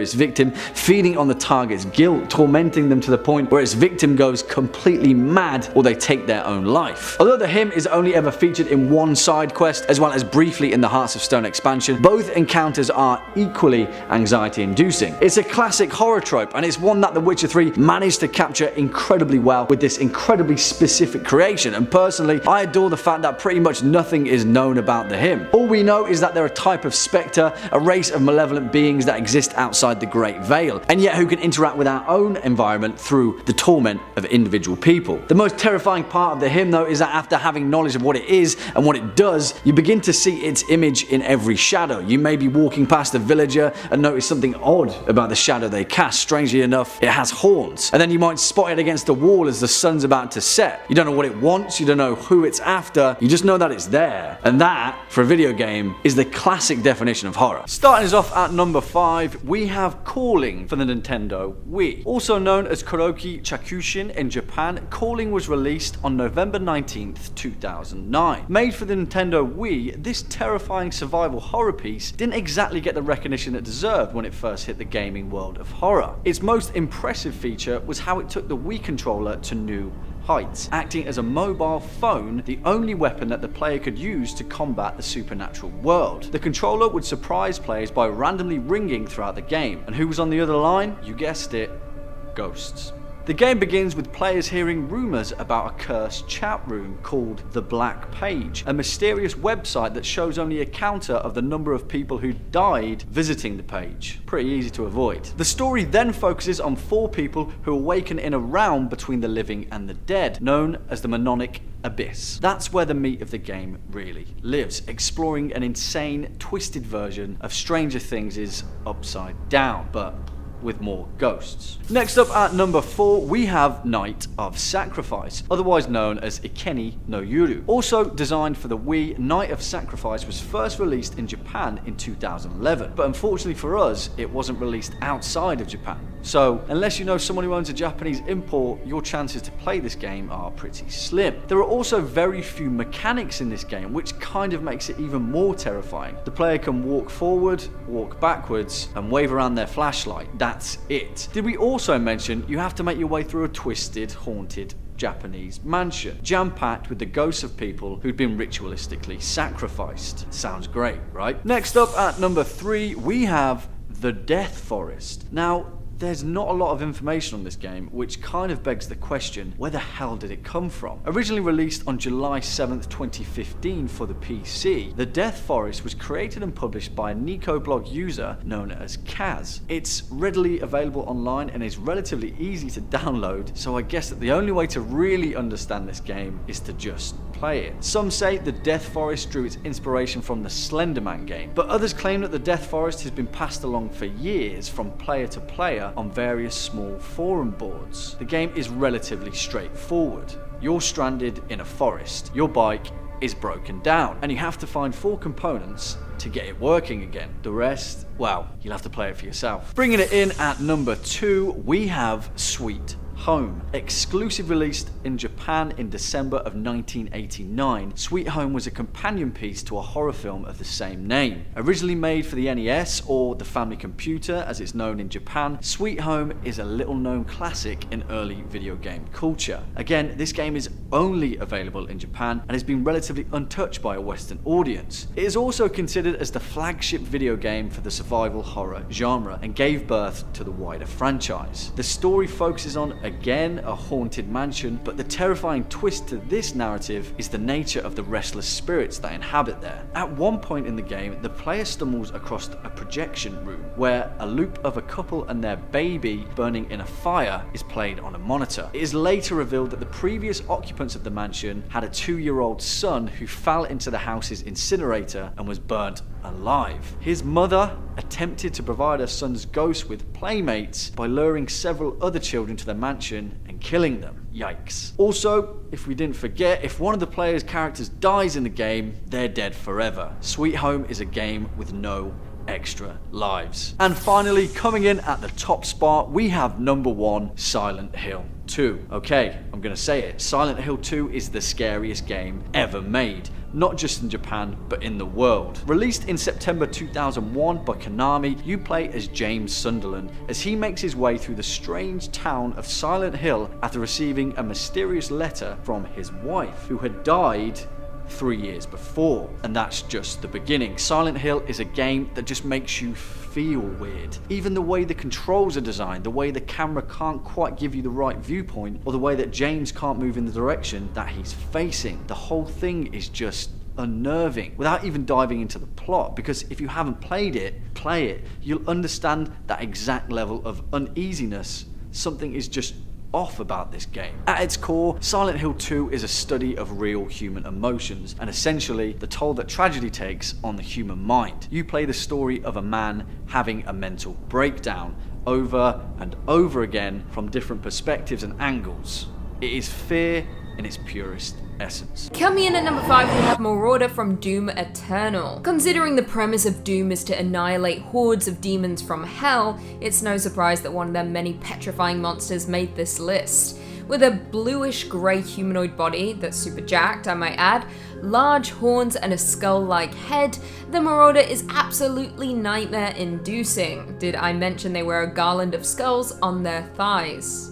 its victim, feeding on the target's guilt, tormenting them to the point where its victim goes completely mad or they take their own life. Although The Hymn is only ever featured in one side quest, as well as briefly in the Hearts of Stone expansion, both encounters are equally anxiety-inducing. It's a classic horror trope, and it's one that The Witcher 3 managed managed to capture incredibly well with this incredibly specific creation, and personally, I adore the fact that pretty much nothing is known about the hymn. All we know is that they're a type of spectre, a race of malevolent beings that exist outside the Great Veil, and yet who can interact with our own environment through the torment of individual people. The most terrifying part of the hymn, though, is that after having knowledge of what it is and what it does, you begin to see its image in every shadow. You may be walking past a villager and notice something odd about the shadow they cast. Strangely enough, it has horns. And then you might spot it against the wall as the sun's about to set. You don't know what it wants, you don't know who it's after, you just know that it's there. And that, for a video game, is the classic definition of horror. Starting us off at number 5, we have Calling for the Nintendo Wii. Also known as Kuroki Chakushin in Japan, Calling was released on November 19th, 2009. Made for the Nintendo Wii, this terrifying survival horror piece didn't exactly get the recognition it deserved when it first hit the gaming world of horror. Its most impressive feature was how it took the Wii controller to new heights, acting as a mobile phone, the only weapon that the player could use to combat the supernatural world. The controller would surprise players by randomly ringing throughout the game, and who was on the other line? You guessed it, ghosts. The game begins with players hearing rumours about a cursed chat room called The Black Page, a mysterious website that shows only a counter of the number of people who died visiting the page. Pretty easy to avoid. The story then focuses on 4 people who awaken in a realm between the living and the dead, known as the Mnemonic Abyss. That's where the meat of the game really lives, exploring an insane, twisted version of Stranger Things' Upside Down, but with more ghosts. Next up at number 4, we have Night of Sacrifice, otherwise known as Ikeni no Yuru. Also designed for the Wii, Night of Sacrifice was first released in Japan in 2011, but unfortunately for us, it wasn't released outside of Japan. So, unless you know someone who owns a Japanese import, your chances to play this game are pretty slim. There are also very few mechanics in this game, which kind of makes it even more terrifying. The player can walk forward, walk backwards, and wave around their flashlight. That's it. Did we also mention you have to make your way through a twisted, haunted Japanese mansion, jam-packed with the ghosts of people who'd been ritualistically sacrificed? Sounds great, right? Next up at number 3, we have The Death Forest. Now, there's not a lot of information on this game, which kind of begs the question, where the hell did it come from? Originally released on July 7th, 2015 for the PC, The Death Forest was created and published by a Nico-blog user known as Kaz. It's readily available online and is relatively easy to download, so I guess that the only way to really understand this game is to just play it. Some say The Death Forest drew its inspiration from the Slender Man game, but others claim that The Death Forest has been passed along for years from player to player on various small forum boards. The game is relatively straightforward. You're stranded in a forest, your bike is broken down, and you have to find 4 components to get it working again. The rest, well, you'll have to play it for yourself. Bringing it in at number 2, we have Sweet Home. Exclusive released in Japan in December of 1989, Sweet Home was a companion piece to a horror film of the same name. Originally made for the NES, or the Family Computer as it's known in Japan, Sweet Home is a little known classic in early video game culture. Again, this game is only available in Japan and has been relatively untouched by a Western audience. It is also considered as the flagship video game for the survival horror genre and gave birth to the wider franchise. The story focuses on, again, a haunted mansion, but the terrifying twist to this narrative is the nature of the restless spirits that inhabit there. At one point in the game, the player stumbles across a projection room where a loop of a couple and their baby burning in a fire is played on a monitor. It is later revealed that the previous occupants of the mansion had a 2-year-old son who fell into the house's incinerator and was burnt alive. His mother attempted to provide her son's ghost with playmates by luring several other children to the mansion and killing them. Yikes. Also, if we didn't forget, if one of the player's characters dies in the game, they're dead forever. Sweet Home is a game with no extra lives. And finally, coming in at the top spot, we have number 1, Silent Hill 2. Okay, I'm gonna say it. Silent Hill 2 is the scariest game ever made, not just in Japan, but in the world. Released in September 2001 by Konami, you play as James Sunderland as he makes his way through the strange town of Silent Hill after receiving a mysterious letter from his wife, who had died 3 years before. And that's just the beginning. Silent Hill is a game that just makes you feel weird. Even the way the controls are designed, the way the camera can't quite give you the right viewpoint, or the way that James can't move in the direction that he's facing. The whole thing is just unnerving, without even diving into the plot, because if you haven't played it, play it. You'll understand that exact level of uneasiness. Something is just off about this game. At its core, Silent Hill 2 is a study of real human emotions, and essentially the toll that tragedy takes on the human mind. You play the story of a man having a mental breakdown over and over again from different perspectives and angles. It is fear in its purest essence. Coming in at number 5, we have Marauder from Doom Eternal. Considering the premise of Doom is to annihilate hordes of demons from hell, it's no surprise that one of their many petrifying monsters made this list. With a bluish-grey humanoid body that's super jacked, I might add, large horns and a skull-like head, the Marauder is absolutely nightmare-inducing. Did I mention they wear a garland of skulls on their thighs?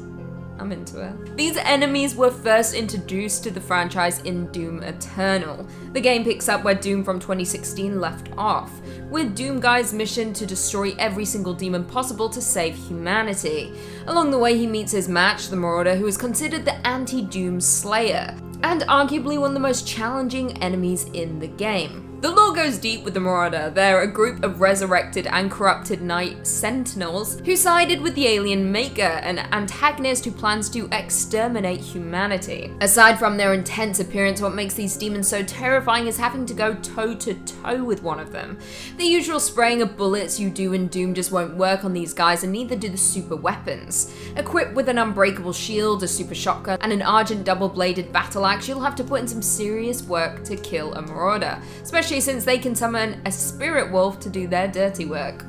I'm into it. These enemies were first introduced to the franchise in Doom Eternal. The game picks up where Doom from 2016 left off, with Doom Guy's mission to destroy every single demon possible to save humanity. Along the way he meets his match, the Marauder, who is considered the anti-Doom Slayer, and arguably one of the most challenging enemies in the game. The lore goes deep with the Marauder. They're a group of resurrected and corrupted Night Sentinels who sided with the alien Maker, an antagonist who plans to exterminate humanity. Aside from their intense appearance, what makes these demons so terrifying is having to go toe-to-toe with one of them. The usual spraying of bullets you do in Doom just won't work on these guys, and neither do the super weapons. Equipped with an unbreakable shield, a super shotgun, and an Argent double-bladed battle axe, you'll have to put in some serious work to kill a Marauder, especially since they can summon a spirit wolf to do their dirty work.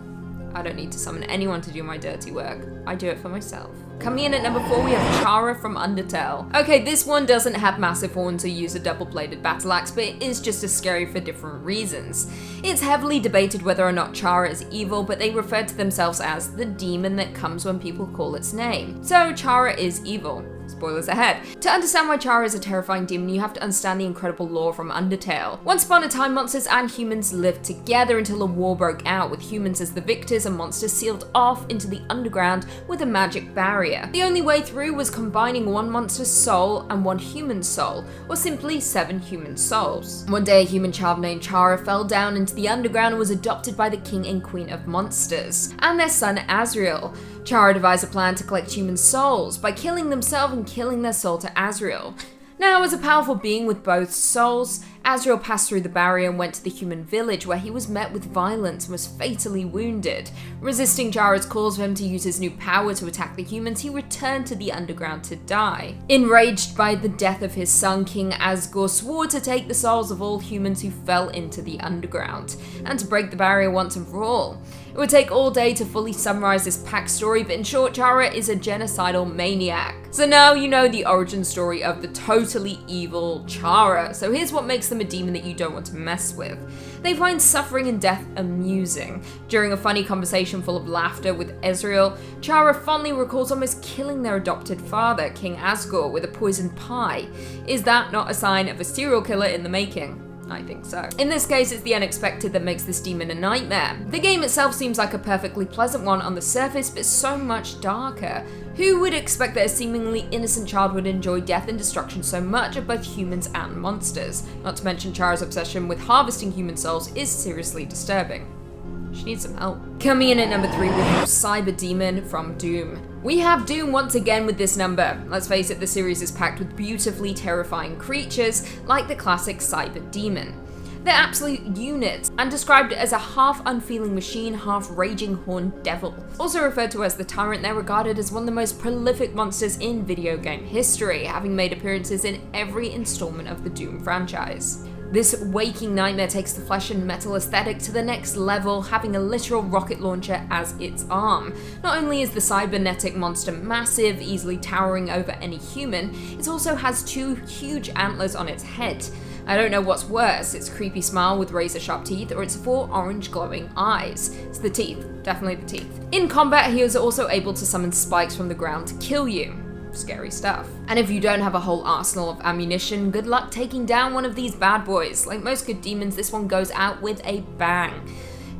I don't need to summon anyone to do my dirty work. I do it for myself. Coming in at number 4, we have Chara from Undertale. Okay, this one doesn't have massive horns or use a double-bladed battle axe, but it is just as scary for different reasons. It's heavily debated whether or not Chara is evil, but they refer to themselves as the demon that comes when people call its name. So Chara is evil. Spoilers ahead. To understand why Chara is a terrifying demon, you have to understand the incredible lore from Undertale. Once upon a time, monsters and humans lived together until a war broke out, with humans as the victors and monsters sealed off into the underground with a magic barrier. The only way through was combining one monster's soul and one human soul, or simply 7 human souls. One day, a human child named Chara fell down into the underground and was adopted by the king and queen of monsters, and their son Azrael. Chara devised a plan to collect human souls by killing themselves and killing their soul to Azrael. Now, as a powerful being with both souls, Azrael passed through the barrier and went to the human village, where he was met with violence and was fatally wounded. Resisting Chara's calls for him to use his new power to attack the humans, he returned to the underground to die. Enraged by the death of his son, King Asgore swore to take the souls of all humans who fell into the underground, and to break the barrier once and for all. It would take all day to fully summarize this pack story, but in short, Chara is a genocidal maniac. So now you know the origin story of the totally evil Chara. So here's what makes them a demon that you don't want to mess with. They find suffering and death amusing. During a funny conversation full of laughter with Azrael, Chara fondly recalls almost killing their adopted father, King Asgore, with a poisoned pie. Is that not a sign of a serial killer in the making? I think so. In this case, it's the unexpected that makes this demon a nightmare. The game itself seems like a perfectly pleasant one on the surface, but so much darker. Who would expect that a seemingly innocent child would enjoy death and destruction so much of both humans and monsters? Not to mention Chara's obsession with harvesting human souls is seriously disturbing. She needs some help. Coming in at number 3, we have Cyber Demon from Doom. We have Doom once again with this number. Let's face it, the series is packed with beautifully terrifying creatures like the classic Cyber Demon. They're absolute units, and described as a half-unfeeling machine, half-raging horned devil. Also referred to as the Tyrant, they're regarded as one of the most prolific monsters in video game history, having made appearances in every installment of the Doom franchise. This waking nightmare takes the flesh and metal aesthetic to the next level, having a literal rocket launcher as its arm. Not only is the cybernetic monster massive, easily towering over any human, it also has 2 huge antlers on its head. I don't know what's worse, its creepy smile with razor-sharp teeth, or its 4 orange glowing eyes. It's the teeth, definitely the teeth. In combat, he is also able to summon spikes from the ground to kill you. scary stuff. And if you don't have a whole arsenal of ammunition, good luck taking down one of these bad boys. Like most good demons, this one goes out with a bang.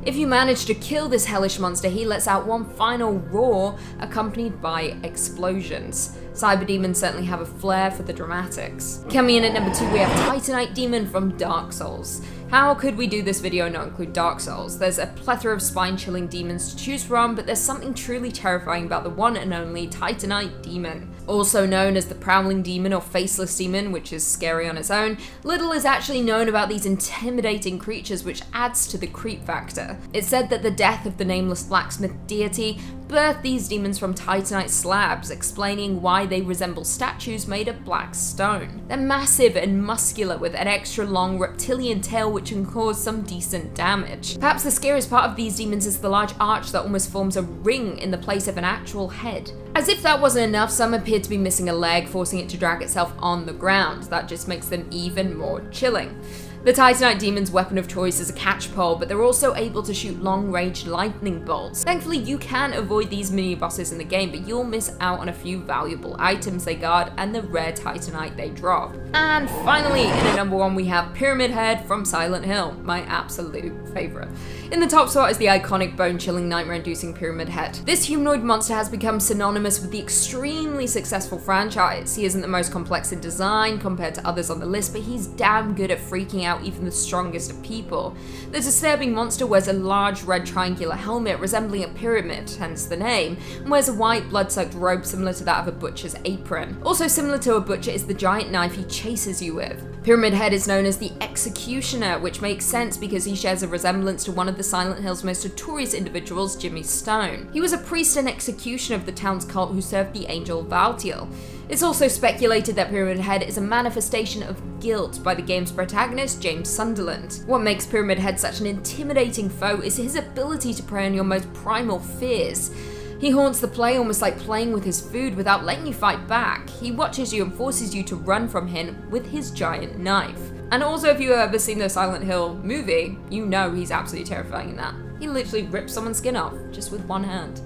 If you manage to kill this hellish monster, he lets out one final roar accompanied by explosions. Cyber demons certainly have a flair for the dramatics. Coming in at number 2, we have Titanite Demon from Dark Souls. How could we do this video and not include Dark Souls? There's a plethora of spine-chilling demons to choose from, but there's something truly terrifying about the one and only Titanite Demon. Also known as the Prowling Demon or Faceless Demon, which is scary on its own, little is actually known about these intimidating creatures, which adds to the creep factor. It's said that the death of the nameless blacksmith deity birthed these demons from Titanite slabs, explaining why they resemble statues made of black stone. They're massive and muscular with an extra long reptilian tail which can cause some decent damage. Perhaps the scariest part of these demons is the large arch that almost forms a ring in the place of an actual head. As if that wasn't enough, some appear to be missing a leg, forcing it to drag itself on the ground. That just makes them even more chilling. The Titanite Demon's weapon of choice is a catchpole, but they're also able to shoot long-range lightning bolts. Thankfully, you can avoid these mini-bosses in the game, but you'll miss out on a few valuable items they guard and the rare Titanite they drop. And finally, in at number 1, we have Pyramid Head from Silent Hill, my absolute favourite. In the top spot is the iconic bone-chilling, nightmare-inducing Pyramid Head. This humanoid monster has become synonymous with the extremely successful franchise. He isn't the most complex in design compared to others on the list, but he's damn good at freaking out even the strongest of people. The disturbing monster wears a large red triangular helmet resembling a pyramid, hence the name, and wears a white blood-soaked robe similar to that of a butcher's apron. Also similar to a butcher is the giant knife he chases you with. Pyramid Head is known as the Executioner, which makes sense because he shares a resemblance to one of the Silent Hill's most notorious individuals, Jimmy Stone. He was a priest and executioner of the town's cult who served the angel Valtiel. It's also speculated that Pyramid Head is a manifestation of guilt by the game's protagonist, James Sunderland. What makes Pyramid Head such an intimidating foe is his ability to prey on your most primal fears. He haunts the player almost like playing with his food without letting you fight back. He watches you and forces you to run from him with his giant knife. And also, if you've ever seen the Silent Hill movie, you know he's absolutely terrifying in that. He literally rips someone's skin off just with one hand.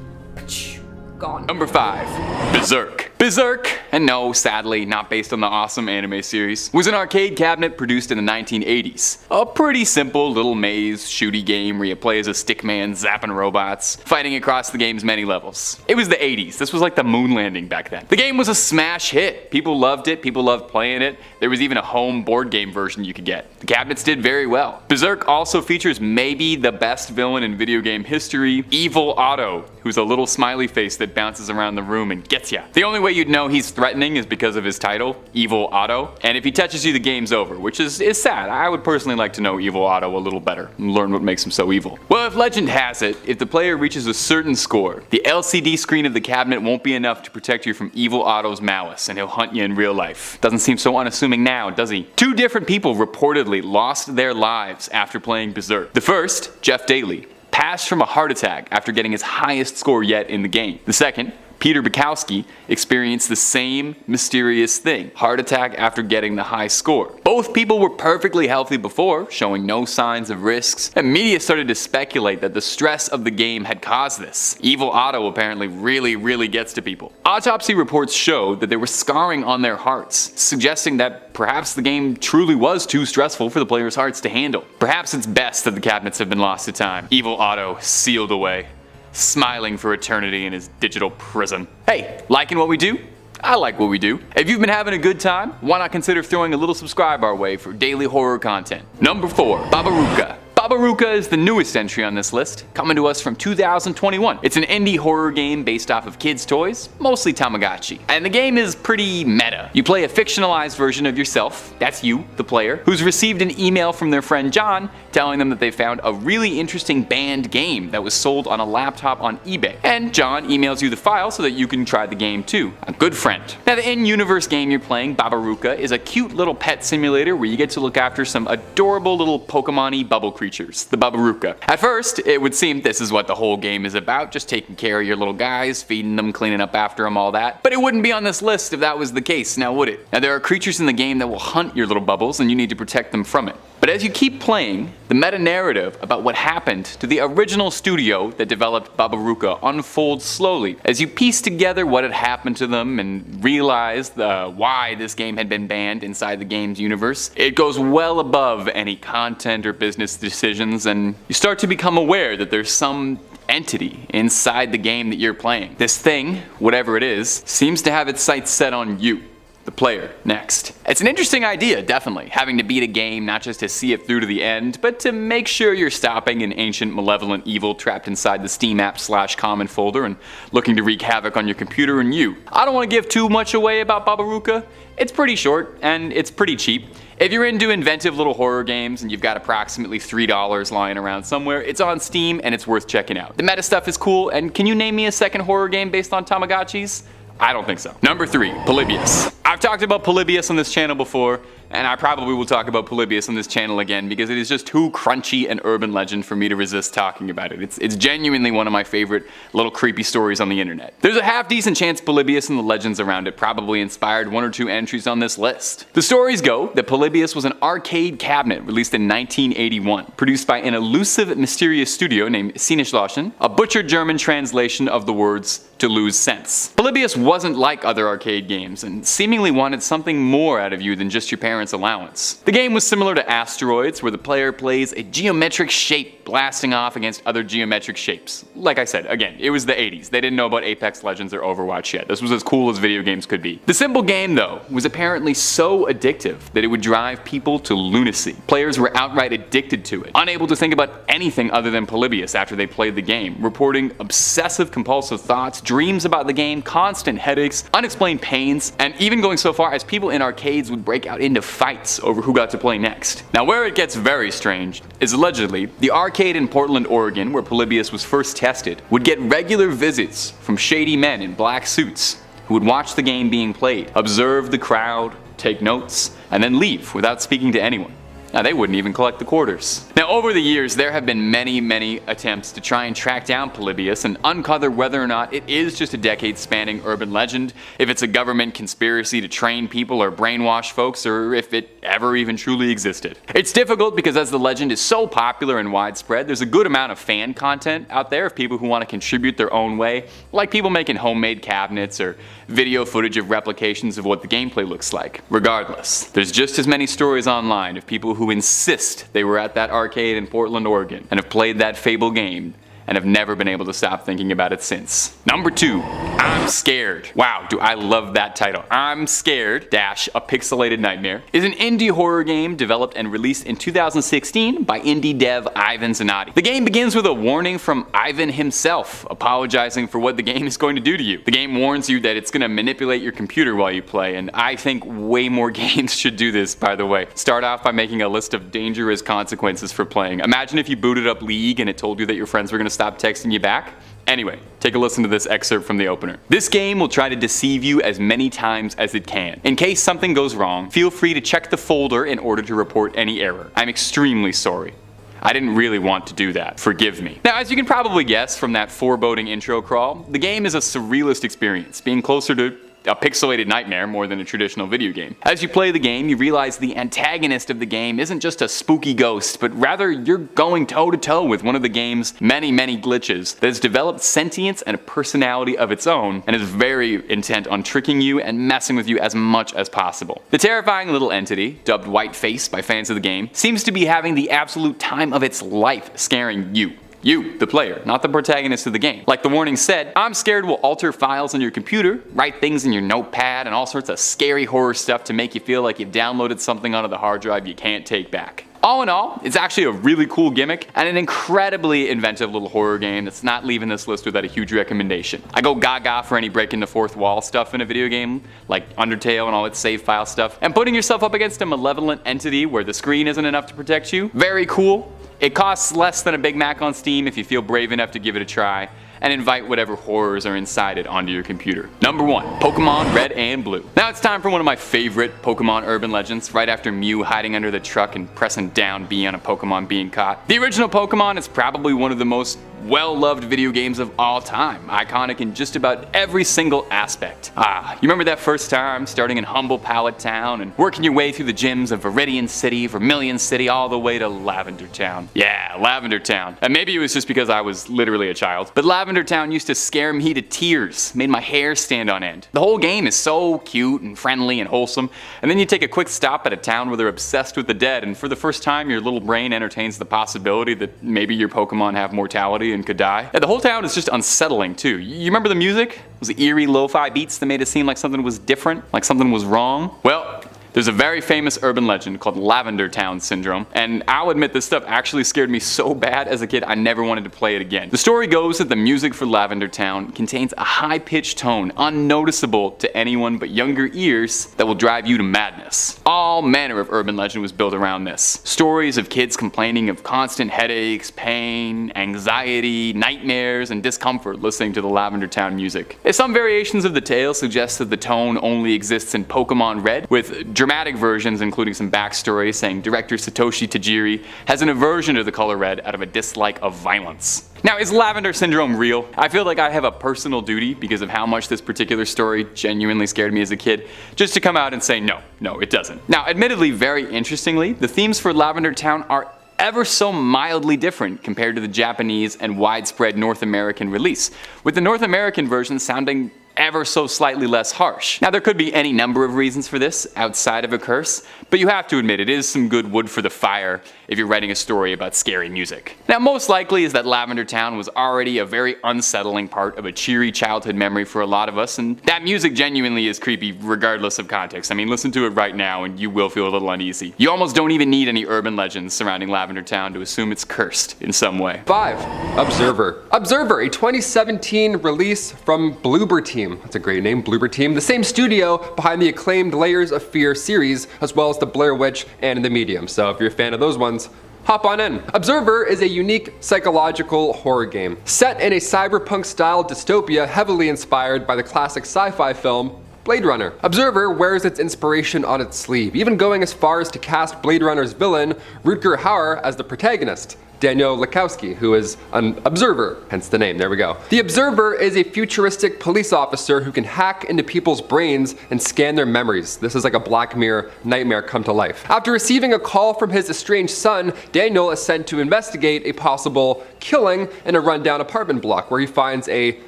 Gone. Number 5. Berserk. Berserk, and no, sadly, not based on the awesome anime series, was an arcade cabinet produced in the 1980s. A pretty simple little maze shooty game where you play as a stickman zapping robots, fighting across the game's many levels. It was the 80s, this was like the moon landing back then. The game was a smash hit, people loved it, people loved playing it, there was even a home board game version you could get. The cabinets did very well. Berserk also features maybe the best villain in video game history, Evil Otto, who's a little smiley face that bounces around the room and gets ya. The only way you'd know he's threatening is because of his title, Evil Otto, and if he touches you the game's over, which is sad. I would personally like to know Evil Otto a little better and learn what makes him so evil. Well, if legend has it, if the player reaches a certain score, the LCD screen of the cabinet won't be enough to protect you from Evil Otto's malice, and he'll hunt you in real life. Doesn't seem so unassuming now, does he? 2 different people reportedly lost their lives after playing Berserk. The first, Jeff Daly, passed from a heart attack after getting his highest score yet in the game. The second, Peter Bukowski, experienced the same mysterious thing, heart attack after getting the high score. Both people were perfectly healthy before, showing no signs of risks, and media started to speculate that the stress of the game had caused this. Evil Otto apparently really gets to people. Autopsy reports showed that there was scarring on their hearts, suggesting that perhaps the game truly was too stressful for the players' hearts to handle. Perhaps it's best that the cabinets have been lost to time. Evil Otto sealed away, smiling for eternity in his digital prison. Hey, liking what we do? I like what we do. If you've been having a good time, why not consider throwing a little subscribe our way for daily horror content. Number 4, Bubbaruka. Bubbaruka is the newest entry on this list, coming to us from 2021. It's an indie horror game based off of kids' toys, mostly Tamagotchi. And the game is pretty meta. You play a fictionalized version of yourself, that's you, the player, who's received an email from their friend John telling them that they found a really interesting banned game that was sold on a laptop on eBay. And John emails you the file so that you can try the game too. A good friend. Now the in-universe game you're playing, Bubbaruka, is a cute little pet simulator where you get to look after some adorable little Pokemon-y bubble creatures, the Bubbaruka. At first, it would seem this is what the whole game is about, just taking care of your little guys, feeding them, cleaning up after them, all that. But it wouldn't be on this list if that was the case, now would it? Now there are creatures in the game that will hunt your little bubbles and you need to protect them from it. But But as you keep playing, the meta-narrative about what happened to the original studio that developed Bubbaruka unfolds slowly as you piece together what had happened to them and realize why this game had been banned inside the game's universe. It goes well above any content or business decisions, and you start to become aware that there's some entity inside the game that you're playing. This thing, whatever it is, seems to have its sights set on you, the player, next. It's an interesting idea, definitely, having to beat a game not just to see it through to the end, but to make sure you're stopping an ancient malevolent evil trapped inside the Steam app/common folder and looking to wreak havoc on your computer and you. I don't want to give too much away about Bubbaruka. It's pretty short, and it's pretty cheap. If you're into inventive little horror games and you've got approximately $3 lying around somewhere, it's on Steam and it's worth checking out. The meta stuff is cool, and can you name me a second horror game based on Tamagotchis? I don't think so. Number 3, Polybius. I've talked about Polybius on this channel before, and I probably will talk about Polybius on this channel again because it is just too crunchy an urban legend for me to resist talking about it. It's genuinely one of my favorite little creepy stories on the internet. There's a half-decent chance Polybius and the legends around it probably inspired 1 or 2 entries on this list. The stories go that Polybius was an arcade cabinet released in 1981, produced by an elusive, mysterious studio named Sinneschlossen, a butchered German translation of the words to lose sense. Polybius wasn't like other arcade games and seemingly wanted something more out of you than just your parents' allowance. The game was similar to Asteroids, where the player plays a geometric shape blasting off against other geometric shapes. Like I said, again, it was the 80s. They didn't know about Apex Legends or Overwatch yet. This was as cool as video games could be. The simple game, though, was apparently so addictive that it would drive people to lunacy. Players were outright addicted to it, unable to think about anything other than Polybius after they played the game, reporting obsessive compulsive thoughts, dreams about the game, constant headaches, unexplained pains, and even going so far as people in arcades would break out into fights over who got to play next. Now, where it gets very strange is allegedly the arcade in Portland, Oregon, where Polybius was first tested, would get regular visits from shady men in black suits who would watch the game being played, observe the crowd, take notes, and then leave without speaking to anyone. Now, they wouldn't even collect the quarters. Now, over the years, there have been many attempts to try and track down Polybius and uncover whether or not it is just a decade-spanning urban legend, if it's a government conspiracy to train people or brainwash folks, or if it ever even truly existed. It's difficult because as the legend is so popular and widespread, there's a good amount of fan content out there of people who want to contribute their own way, like people making homemade cabinets or video footage of replications of what the gameplay looks like. Regardless, there's just as many stories online of people who insist they were at that arcade in Portland, Oregon, and have played that fable game and have never been able to stop thinking about it since. Number 2, I'm Scared. Wow, do I love that title. I'm Scared, a Pixelated Nightmare, is an indie horror game developed and released in 2016 by indie dev Ivan Zanotti. The game begins with a warning from Ivan himself, apologizing for what the game is going to do to you. The game warns you that it's going to manipulate your computer while you play, and I think way more games should do this, by the way. Start off by making a list of dangerous consequences for playing. Imagine if you booted up League and it told you that your friends were going to stop texting you back. Anyway, take a listen to this excerpt from the opener. This game will try to deceive you as many times as it can. In case something goes wrong, feel free to check the folder in order to report any error. I'm extremely sorry. I didn't really want to do that. Forgive me. Now, as you can probably guess from that foreboding intro crawl, the game is a surrealist experience, being closer to a pixelated nightmare more than a traditional video game. As you play the game, you realize the antagonist of the game isn't just a spooky ghost, but rather you're going toe-to-toe with one of the game's many glitches that has developed sentience and a personality of its own, and is very intent on tricking you and messing with you as much as possible. The terrifying little entity, dubbed White Face by fans of the game, seems to be having the absolute time of its life scaring you. You, the player, not the protagonist of the game. Like the warning said, I'm Scared will alter files on your computer, write things in your notepad, and all sorts of scary horror stuff to make you feel like you've downloaded something onto the hard drive you can't take back. All in all, it's actually a really cool gimmick and an incredibly inventive little horror game that's not leaving this list without a huge recommendation. I go gaga for any breaking the fourth wall stuff in a video game, like Undertale and all its save file stuff, and putting yourself up against a malevolent entity where the screen isn't enough to protect you. Very cool. It costs less than a Big Mac on Steam if you feel brave enough to give it a try, and invite whatever horrors are inside it onto your computer. Number 1, Pokemon Red and Blue. Now it's time for one of my favorite Pokemon urban legends, right after Mew hiding under the truck and pressing down B on a Pokemon being caught. The original Pokemon is probably one of the most well-loved video games of all time, iconic in just about every single aspect. You remember that first time starting in humble Pallet Town and working your way through the gyms of Viridian City, Vermilion City, all the way to Lavender Town? Yeah, Lavender Town. And maybe it was just because I was literally a child, but Lavender Town used to scare me to tears, made my hair stand on end. The whole game is so cute and friendly and wholesome, and then you take a quick stop at a town where they're obsessed with the dead, and for the first time your little brain entertains the possibility that maybe your Pokemon have mortality and could die. And the whole town is just unsettling too. You remember the music? Those eerie lo-fi beats that made it seem like something was different, like something was wrong? Well, there's a very famous urban legend called Lavender Town Syndrome, and I'll admit this stuff actually scared me so bad as a kid I never wanted to play it again. The story goes that the music for Lavender Town contains a high-pitched tone unnoticeable to anyone but younger ears that will drive you to madness. All manner of urban legend was built around this. Stories of kids complaining of constant headaches, pain, anxiety, nightmares, and discomfort listening to the Lavender Town music. Some variations of the tale suggest that the tone only exists in Pokemon Red, with dramatic versions including some backstory saying director Satoshi Tajiri has an aversion to the color red out of a dislike of violence. Now, is Lavender Syndrome real? I feel like I have a personal duty, because of how much this particular story genuinely scared me as a kid, just to come out and say no, it doesn't. Now, admittedly, very interestingly, the themes for Lavender Town are ever so mildly different compared to the Japanese and widespread North American release, with the North American version sounding ever so slightly less harsh. Now, there could be any number of reasons for this outside of a curse, but you have to admit it is some good wood for the fire if you're writing a story about scary music. Now, most likely is that Lavender Town was already a very unsettling part of a cheery childhood memory for a lot of us, and that music genuinely is creepy regardless of context. I mean, listen to it right now and you will feel a little uneasy. You almost don't even need any urban legends surrounding Lavender Town to assume it's cursed in some way. 5. Observer. Observer, a 2017 release from Bloober Team. That's a great name, Bloober Team. The same studio behind the acclaimed Layers of Fear series, as well as the Blair Witch and The Medium. So if you're a fan of those ones, hop on in. Observer is a unique psychological horror game set in a cyberpunk-style dystopia heavily inspired by the classic sci-fi film Blade Runner. Observer wears its inspiration on its sleeve, even going as far as to cast Blade Runner's villain, Rutger Hauer, as the protagonist, Daniel Lakowski, who is an observer, hence the name, there we go. The Observer is a futuristic police officer who can hack into people's brains and scan their memories. This is like a Black Mirror nightmare come to life. After receiving a call from his estranged son, Daniel is sent to investigate a possible killing in a rundown apartment block where he finds a,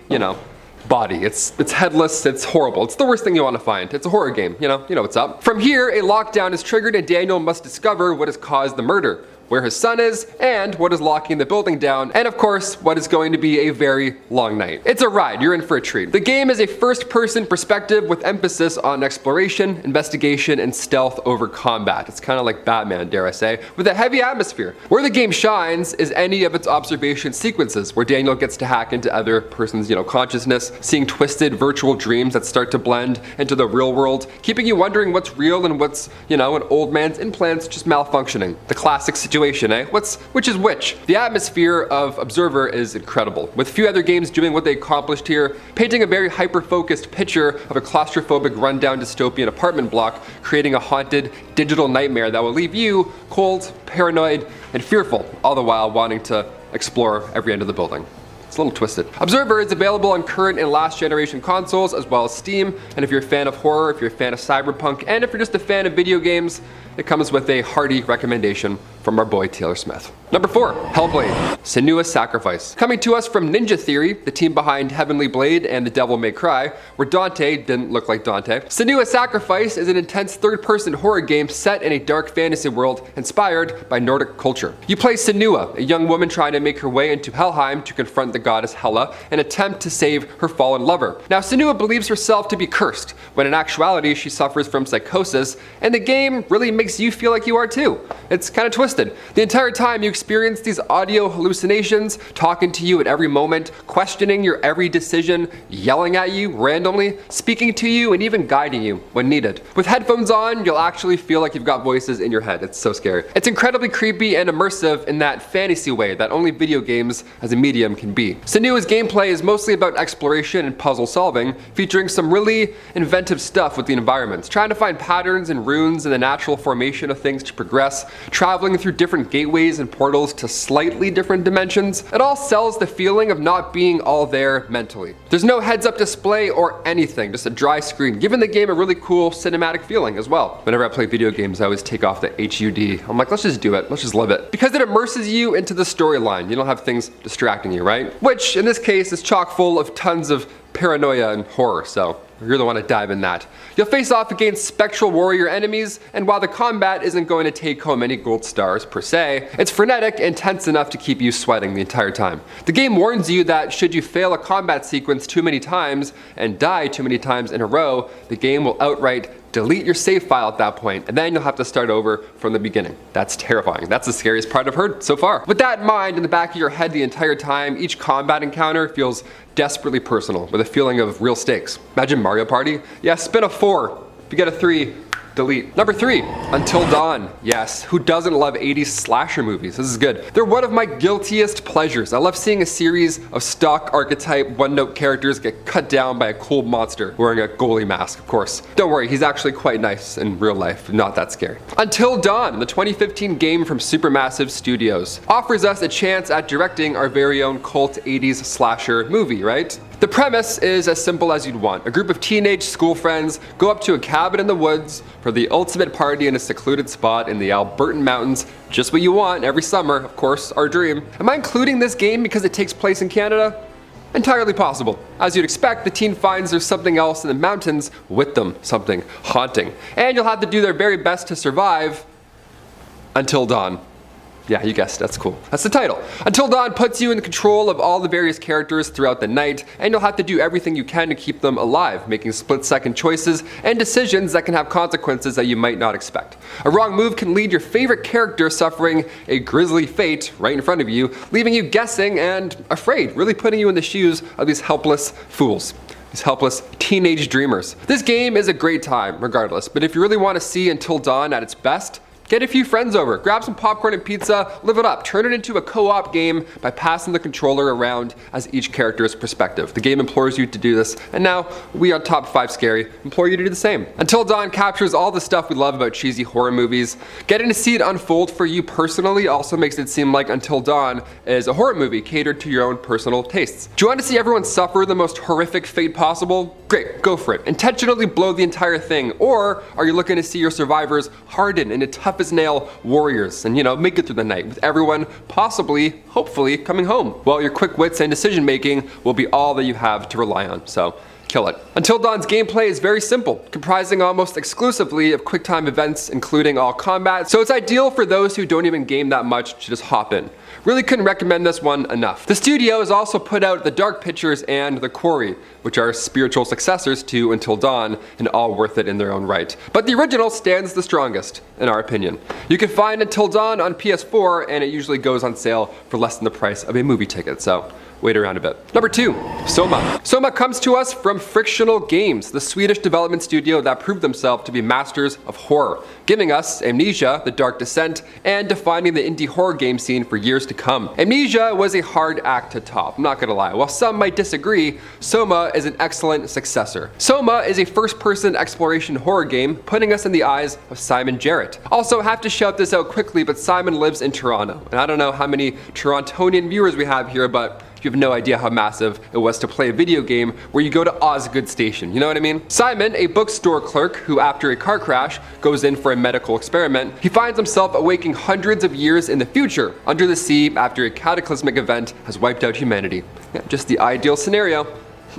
body. It's headless, it's horrible. It's the worst thing you want to find. It's a horror game, you know what's up. From here, a lockdown is triggered and Daniel must discover what has caused the murder, where his son is, and what is locking the building down, and of course, what is going to be a very long night. It's a ride, you're in for a treat. The game is a first-person perspective with emphasis on exploration, investigation, and stealth over combat. It's kind of like Batman, dare I say, with a heavy atmosphere. Where the game shines is any of its observation sequences, where Daniel gets to hack into other person's, consciousness, seeing twisted virtual dreams that start to blend into the real world, keeping you wondering what's real and what's, an old man's implants just malfunctioning. The classic situation, which is which? The atmosphere of Observer is incredible, with few other games doing what they accomplished here, painting a very hyper-focused picture of a claustrophobic rundown dystopian apartment block, creating a haunted digital nightmare that will leave you cold, paranoid, and fearful, all the while wanting to explore every end of the building. It's a little twisted. Observer is available on current and last generation consoles as well as Steam, and if you're a fan of horror, if you're a fan of cyberpunk, and if you're just a fan of video games, it comes with a hearty recommendation from our boy Taylor Smith. Number 4, Hellblade: Senua's Sacrifice. Coming to us from Ninja Theory, the team behind Heavenly Blade and The Devil May Cry, where Dante didn't look like Dante. Senua's Sacrifice is an intense third-person horror game set in a dark fantasy world inspired by Nordic culture. You play Senua, a young woman trying to make her way into Helheim to confront the goddess Hela and attempt to save her fallen lover. Now, Senua believes herself to be cursed, when in actuality she suffers from psychosis, and the game really makes you feel like you are too. It's kind of twisted. The entire time you experience these audio hallucinations, talking to you at every moment, questioning your every decision, yelling at you randomly, speaking to you, and even guiding you when needed. With headphones on, you'll actually feel like you've got voices in your head. It's so scary. It's incredibly creepy and immersive in that fantasy way that only video games as a medium can be. Senua's gameplay is mostly about exploration and puzzle solving, featuring some really inventive stuff with the environments, trying to find patterns and runes in the natural formation of things to progress, traveling through through different gateways and portals to slightly different dimensions, it all sells the feeling of not being all there mentally. There's no heads-up display or anything, just a dry screen, giving the game a really cool cinematic feeling as well. Whenever I play video games, I always take off the HUD. I'm like, let's just do it, let's just live it. Because it immerses you into the storyline. You don't have things distracting you, right? Which, in this case, is chock full of tons of paranoia and horror, so you're the one to dive in that. You'll face off against spectral warrior enemies, and while the combat isn't going to take home any gold stars per se, it's frenetic and tense enough to keep you sweating the entire time. The game warns you that should you fail a combat sequence too many times and die too many times in a row, the game will outright delete your save file at that point, and then you'll have to start over from the beginning. That's terrifying. That's the scariest part I've heard so far. With that in mind, in the back of your head the entire time, each combat encounter feels desperately personal, with a feeling of real stakes. Imagine Mario Party? Yeah, spin a 4. If you get a 3, delete. Number 3, Until Dawn. Yes, who doesn't love 80s slasher movies? This is good. They're one of my guiltiest pleasures. I love seeing a series of stock archetype one-note characters get cut down by a cool monster wearing a goalie mask, of course. Don't worry, he's actually quite nice in real life, not that scary. Until Dawn, the 2015 game from Supermassive Studios, offers us a chance at directing our very own cult 80s slasher movie, right? The premise is as simple as you'd want. A group of teenage school friends go up to a cabin in the woods for the ultimate party in a secluded spot in the Albertan mountains. Just what you want every summer, of course, our dream. Am I including this game because it takes place in Canada? Entirely possible. As you'd expect, the teen finds there's something else in the mountains with them, something haunting. And you'll have to do their very best to survive until dawn. Yeah, you guessed, that's cool. That's the title. Until Dawn puts you in control of all the various characters throughout the night, and you'll have to do everything you can to keep them alive, making split-second choices and decisions that can have consequences that you might not expect. A wrong move can lead your favorite character suffering a grisly fate right in front of you, leaving you guessing and afraid, really putting you in the shoes of these helpless fools. These helpless teenage dreamers. This game is a great time, regardless, but if you really want to see Until Dawn at its best, get a few friends over, grab some popcorn and pizza, live it up, turn it into a co-op game by passing the controller around as each character's perspective. The game implores you to do this, and now we on Top 5 Scary implore you to do the same. Until Dawn captures all the stuff we love about cheesy horror movies. Getting to see it unfold for you personally also makes it seem like Until Dawn is a horror movie catered to your own personal tastes. Do you want to see everyone suffer the most horrific fate possible? Great, go for it. Intentionally blow the entire thing, or are you looking to see your survivors harden into tough as nail warriors and, make it through the night with everyone possibly, hopefully, coming home? Well, your quick wits and decision making will be all that you have to rely on, so kill it. Until Dawn's gameplay is very simple, comprising almost exclusively of quick-time events, including all combat, so it's ideal for those who don't even game that much to just hop in. Really couldn't recommend this one enough. The studio has also put out The Dark Pictures and The Quarry, which are spiritual successors to Until Dawn, and all worth it in their own right. But the original stands the strongest, in our opinion. You can find Until Dawn on PS4, and it usually goes on sale for less than the price of a movie ticket, so wait around a bit. Number 2, Soma. Soma comes to us from Frictional Games, the Swedish development studio that proved themselves to be masters of horror, giving us Amnesia, The Dark Descent, and defining the indie horror game scene for years to come. Amnesia was a hard act to top, I'm not gonna lie. While some might disagree, Soma is an excellent successor. Soma is a first-person exploration horror game, putting us in the eyes of Simon Jarrett. Also, have to shout this out quickly, but Simon lives in Toronto, and I don't know how many Torontonian viewers we have here, but you have no idea how massive it was to play a video game where you go to Osgood Station, you know what I mean? Simon, a bookstore clerk who after a car crash goes in for a medical experiment, he finds himself awaking hundreds of years in the future, under the sea after a cataclysmic event has wiped out humanity. Yeah, just the ideal scenario.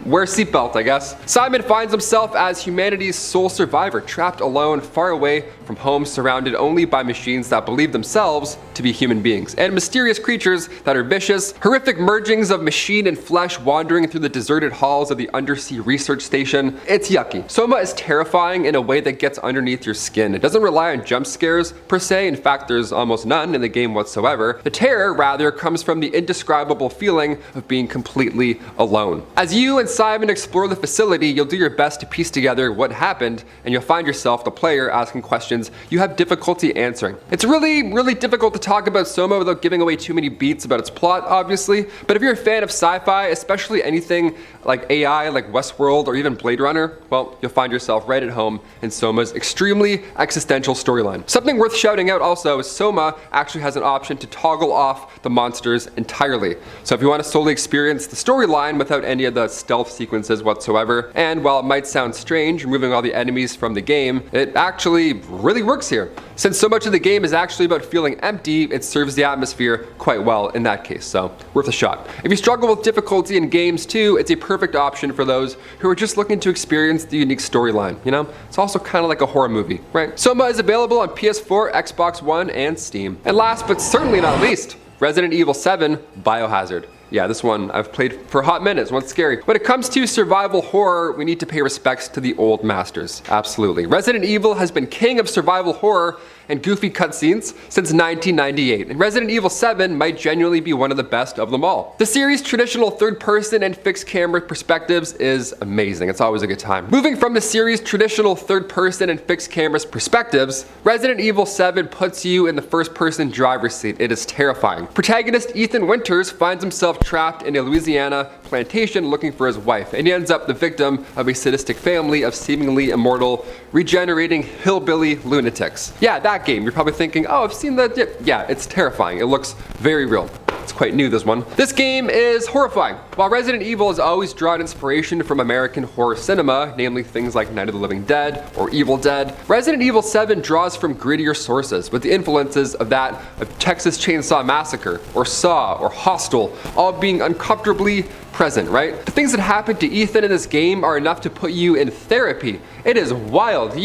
Wear a seatbelt, I guess. Simon finds himself as humanity's sole survivor, trapped alone, far away from home, surrounded only by machines that believe themselves to be human beings, and mysterious creatures that are vicious, horrific mergings of machine and flesh wandering through the deserted halls of the undersea research station. It's yucky. Soma is terrifying in a way that gets underneath your skin. It doesn't rely on jump scares, per se. In fact, there's almost none in the game whatsoever. The terror, rather, comes from the indescribable feeling of being completely alone. As you you and Simon explore the facility, you'll do your best to piece together what happened, and you'll find yourself, the player, asking questions you have difficulty answering. It's really difficult to talk about Soma without giving away too many beats about its plot, obviously, but if you're a fan of sci-fi, especially anything like AI, like Westworld, or even Blade Runner, well, you'll find yourself right at home in Soma's extremely existential storyline. Something worth shouting out also is Soma actually has an option to toggle off the monsters entirely. So if you want to solely experience the storyline without any of the stealth sequences whatsoever, and while it might sound strange removing all the enemies from the game, it actually really works here. Since so much of the game is actually about feeling empty, it serves the atmosphere quite well in that case, so worth a shot. If you struggle with difficulty in games too, it's a perfect option for those who are just looking to experience the unique storyline, you know? It's also kind of like a horror movie, right? Soma is available on PS4, Xbox One, and Steam. And last but certainly not least, Resident Evil 7 Biohazard. Yeah, this one I've played for a hot minute. This one's scary. When it comes to survival horror, we need to pay respects to the old masters. Absolutely. Resident Evil has been king of survival horror and goofy cutscenes since 1998, and Resident Evil 7 might genuinely be one of the best of them all. The series' traditional third-person and fixed camera perspectives is amazing. It's always a good time. Moving from the series' traditional third-person and fixed cameras perspectives, Resident Evil 7 puts you in the first-person driver's seat. It is terrifying. Protagonist Ethan Winters finds himself trapped in a Louisiana plantation looking for his wife, and he ends up the victim of a sadistic family of seemingly immortal, regenerating hillbilly lunatics. Yeah, that game. You're probably thinking, oh, I've seen that. Yeah, it's terrifying. It looks very real. It's quite new, this one. This game is horrifying. While Resident Evil has always drawn inspiration from American horror cinema, namely things like Night of the Living Dead or Evil Dead, Resident Evil 7 draws from grittier sources, with the influences of that of Texas Chainsaw Massacre, or Saw, or Hostel, all being uncomfortably present, right? The things that happen to Ethan in this game are enough to put you in therapy. It is wild.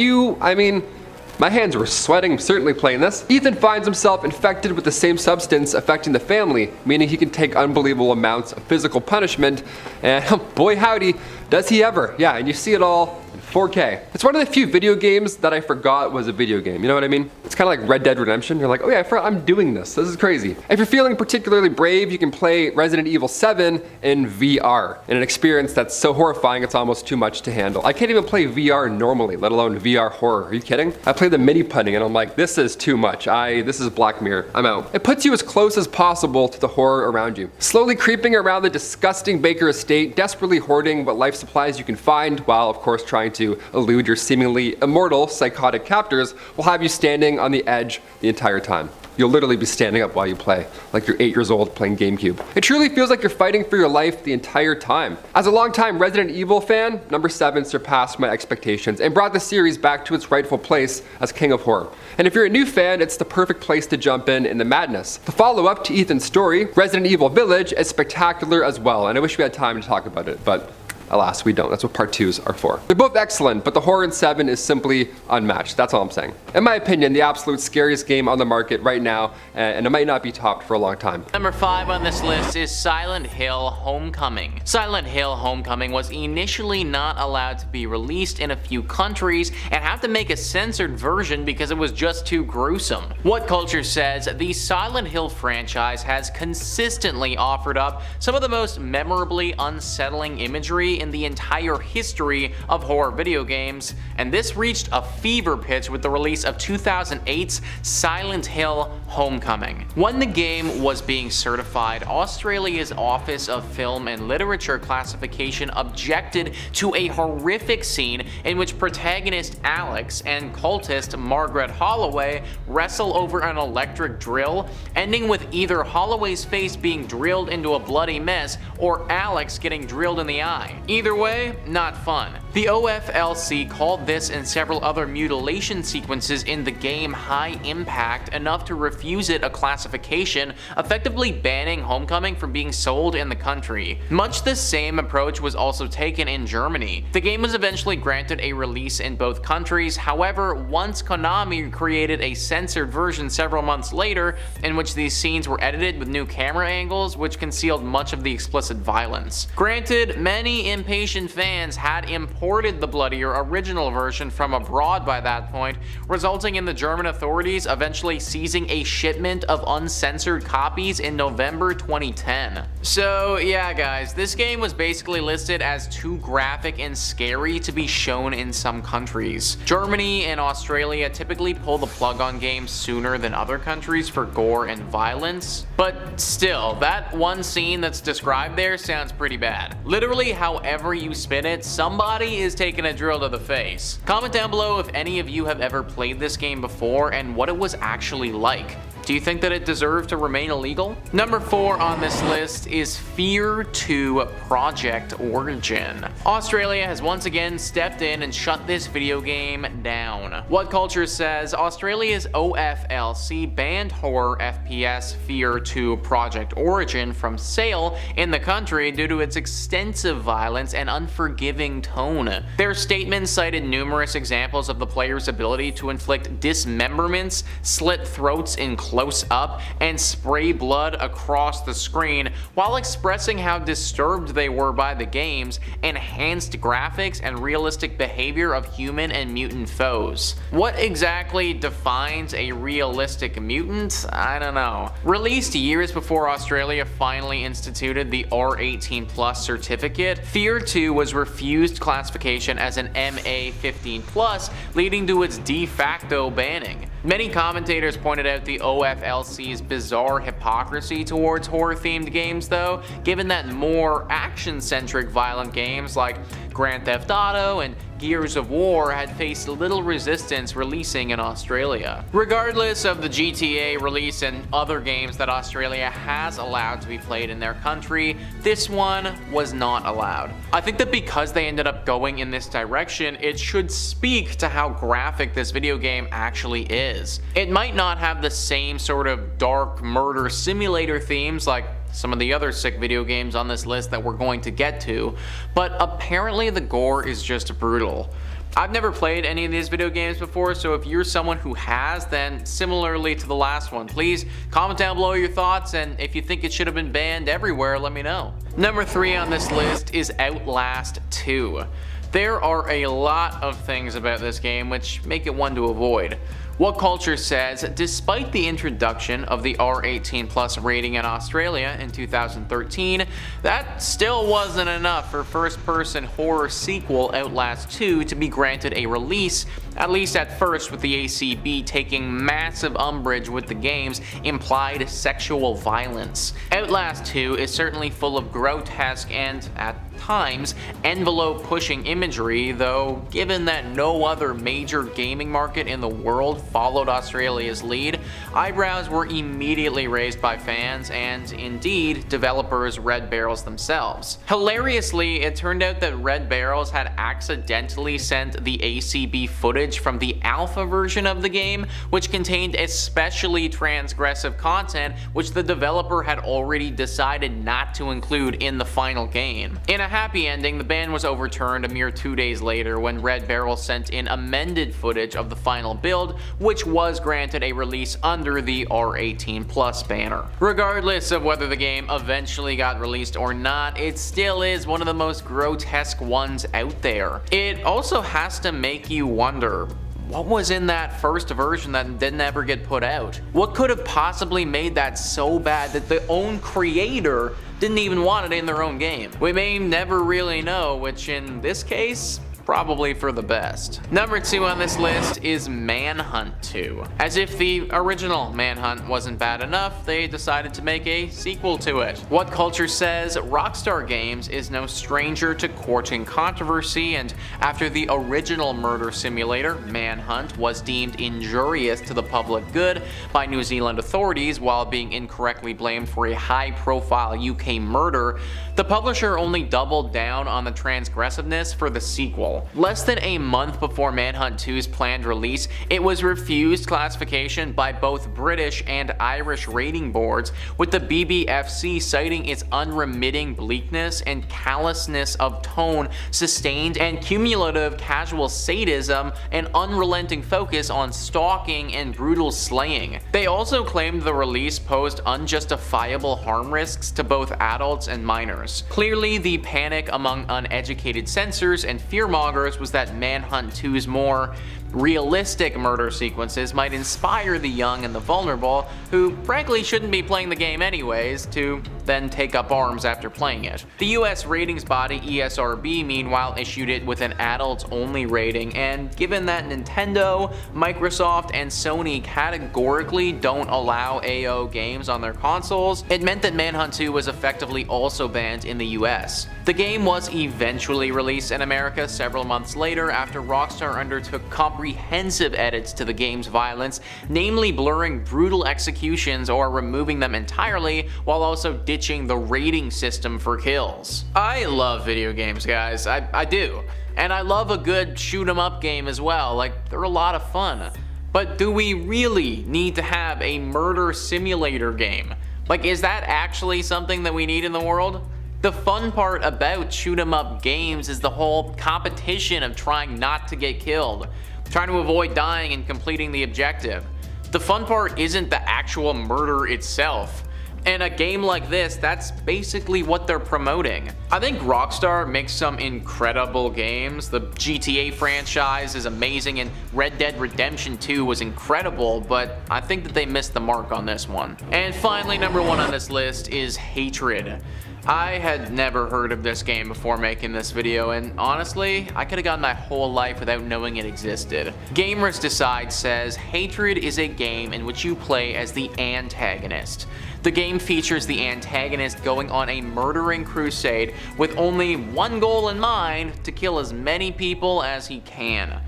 My hands were sweating certainly playing this. Ethan finds himself infected with the same substance affecting the family, meaning he can take unbelievable amounts of physical punishment, and boy howdy, does he ever. Yeah, and you see it all in 4K. It's one of the few video games that I forgot was a video game, you know what I mean? It's kind of like Red Dead Redemption. You're like, oh yeah, I'm doing this. This is crazy. If you're feeling particularly brave, you can play Resident Evil 7 in VR, in an experience that's so horrifying it's almost too much to handle. I can't even play VR normally, let alone VR horror. Are you kidding? I play the mini putting and I'm like, this is too much. This is Black Mirror. I'm out. It puts you as close as possible to the horror around you. Slowly creeping around the disgusting Baker estate, desperately hoarding what life supplies you can find, while of course trying to elude your seemingly immortal psychotic captors, will have you standing on the edge the entire time. You'll literally be standing up while you play, like you're 8 years old playing GameCube. It truly feels like you're fighting for your life the entire time. As a longtime Resident Evil fan, number 7 surpassed my expectations and brought the series back to its rightful place as king of horror. And if you're a new fan, it's the perfect place to jump in the madness. The follow-up to Ethan's story, Resident Evil Village, is spectacular as well, and I wish we had time to talk about it, but alas, we don't. That's what part 2s are for. They're both excellent, but the horror in 7 is simply unmatched. That's all I'm saying. In my opinion, the absolute scariest game on the market right now, and it might not be topped for a long time. Number 5 on this list is Silent Hill Homecoming. Silent Hill Homecoming was initially not allowed to be released in a few countries and had to make a censored version because it was just too gruesome. What Culture says, the Silent Hill franchise has consistently offered up some of the most memorably unsettling imagery in the entire history of horror video games, and this reached a fever pitch with the release of 2008's Silent Hill Homecoming. When the game was being certified, Australia's Office of Film and Literature Classification objected to a horrific scene in which protagonist Alex and cultist Margaret Holloway wrestle over an electric drill, ending with either Holloway's face being drilled into a bloody mess or Alex getting drilled in the eye. Either way, not fun. The OFLC called this and several other mutilation sequences in the game high impact, enough to refuse it a classification, effectively banning Homecoming from being sold in the country. Much the same approach was also taken in Germany. The game was eventually granted a release in both countries, however, once Konami created a censored version several months later, in which these scenes were edited with new camera angles, which concealed much of the explicit violence. Granted, many impatient fans had important imported the bloodier original version from abroad by that point, resulting in the German authorities eventually seizing a shipment of uncensored copies in November 2010. So yeah guys, this game was basically listed as too graphic and scary to be shown in some countries. Germany and Australia typically pull the plug on games sooner than other countries for gore and violence, but still, that one scene that's described there sounds pretty bad. Literally, however you spin it, somebody is taking a drill to the face. Comment down below if any of you have ever played this game before and what it was actually like. Do you think that it deserved to remain illegal? Number 4 on this list is Fear 2 Project Origin. Australia has once again stepped in and shut this video game down. What Culture says Australia's OFLC banned horror FPS Fear 2 Project Origin from sale in the country due to its extensive violence and unforgiving tone. Their statement cited numerous examples of the player's ability to inflict dismemberments, slit throats in close up, and spray blood across the screen, while expressing how disturbed they were by the game's enhanced graphics and realistic behavior of human and mutant foes. What exactly defines a realistic mutant? I don't know. Released years before Australia finally instituted the R18+ certificate, Fear 2 was refused classification as an MA15+, leading to its de facto banning. Many commentators pointed out the OFLC's bizarre hypocrisy towards horror-themed games though, given that more action-centric violent games like Grand Theft Auto and Gears of War had faced little resistance releasing in Australia. Regardless of the GTA release and other games that Australia has allowed to be played in their country, this one was not allowed. I think that because they ended up going in this direction, it should speak to how graphic this video game actually is. It might not have the same sort of dark murder simulator themes like some of the other sick video games on this list that we're going to get to, but apparently the gore is just brutal. I've never played any of these video games before, so if you're someone who has, then similarly to the last one, please comment down below your thoughts, and if you think it should have been banned everywhere, let me know. Number 3 on this list is Outlast 2. There are a lot of things about this game which make it one to avoid. What Culture says, despite the introduction of the R18+ rating in Australia in 2013, that still wasn't enough for first-person horror sequel Outlast 2 to be granted a release, at least at first, with the ACB taking massive umbrage with the game's implied sexual violence. Outlast 2 is certainly full of grotesque and, at times, envelope-pushing imagery, though given that no other major gaming market in the world followed Australia's lead, eyebrows were immediately raised by fans and, indeed, developers Red Barrels themselves. Hilariously, it turned out that Red Barrels had accidentally sent the ACB footage from the alpha version of the game, which contained especially transgressive content which the developer had already decided not to include in the final game. In a happy ending, the ban was overturned a mere 2 days later when Red Barrel sent in amended footage of the final build, which was granted a release under the R18+ banner. Regardless of whether the game eventually got released or not, it still is one of the most grotesque ones out there. It also has to make you wonder, what was in that first version that didn't ever get put out? What could have possibly made that so bad that the own creator didn't even want it in their own game? We may never really know, which in this case, probably for the best. Number 2 on this list is Manhunt 2. As if the original Manhunt wasn't bad enough, they decided to make a sequel to it. What Culture says, Rockstar Games is no stranger to courting controversy, and after the original murder simulator, Manhunt, was deemed injurious to the public good by New Zealand authorities while being incorrectly blamed for a high-profile UK murder, the publisher only doubled down on the transgressiveness for the sequel. Less than a month before Manhunt 2's planned release, it was refused classification by both British and Irish rating boards, with the BBFC citing its unremitting bleakness and callousness of tone, sustained and cumulative casual sadism, and unrelenting focus on stalking and brutal slaying. They also claimed the release posed unjustifiable harm risks to both adults and minors. Clearly, the panic among uneducated censors and fearmongers bloggers was that Manhunt 2's more realistic murder sequences might inspire the young and the vulnerable, who frankly shouldn't be playing the game anyways, to then take up arms after playing it. The US ratings body ESRB meanwhile issued it with an adults-only rating, and given that Nintendo, Microsoft, and Sony categorically don't allow AO games on their consoles, it meant that Manhunt 2 was effectively also banned in the US. The game was eventually released in America several months later after Rockstar undertook comprehensive edits to the game's violence, namely blurring brutal executions or removing them entirely, while also ditching the rating system for kills. I love video games, guys, I do. And I love a good shoot 'em up game as well, like they're a lot of fun. But do we really need to have a murder simulator game? Like, is that actually something that we need in the world? The fun part about shoot 'em up games is the whole competition of trying not to get killed, trying to avoid dying and completing the objective. The fun part isn't the actual murder itself. And a game like this, that's basically what they're promoting. I think Rockstar makes some incredible games. The GTA franchise is amazing and Red Dead Redemption 2 was incredible, but I think that they missed the mark on this one. And finally, number 1 on this list is Hatred. I had never heard of this game before making this video, and honestly, I could have gone my whole life without knowing it existed. Gamers Decide says, Hatred is a game in which you play as the antagonist. The game features the antagonist going on a murdering crusade with only one goal in mind: to kill as many people as he can.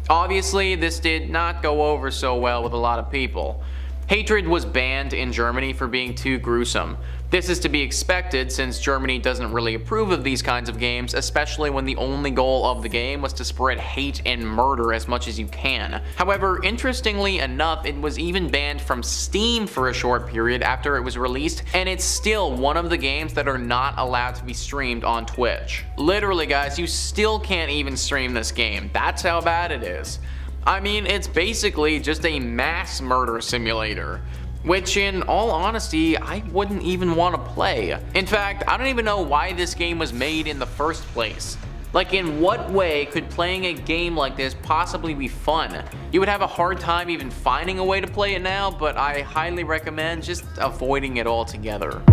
Obviously, this did not go over so well with a lot of people. Hatred was banned in Germany for being too gruesome. This is to be expected since Germany doesn't really approve of these kinds of games, especially when the only goal of the game was to spread hate and murder as much as you can. However, interestingly enough, it was even banned from Steam for a short period after it was released, and it's still one of the games that are not allowed to be streamed on Twitch. Literally, guys, you still can't even stream this game. That's how bad it is. I mean, it's basically just a mass murder simulator, which in all honesty, I wouldn't even want to play. In fact, I don't even know why this game was made in the first place. Like, in what way could playing a game like this possibly be fun? You would have a hard time even finding a way to play it now, but I highly recommend just avoiding it altogether.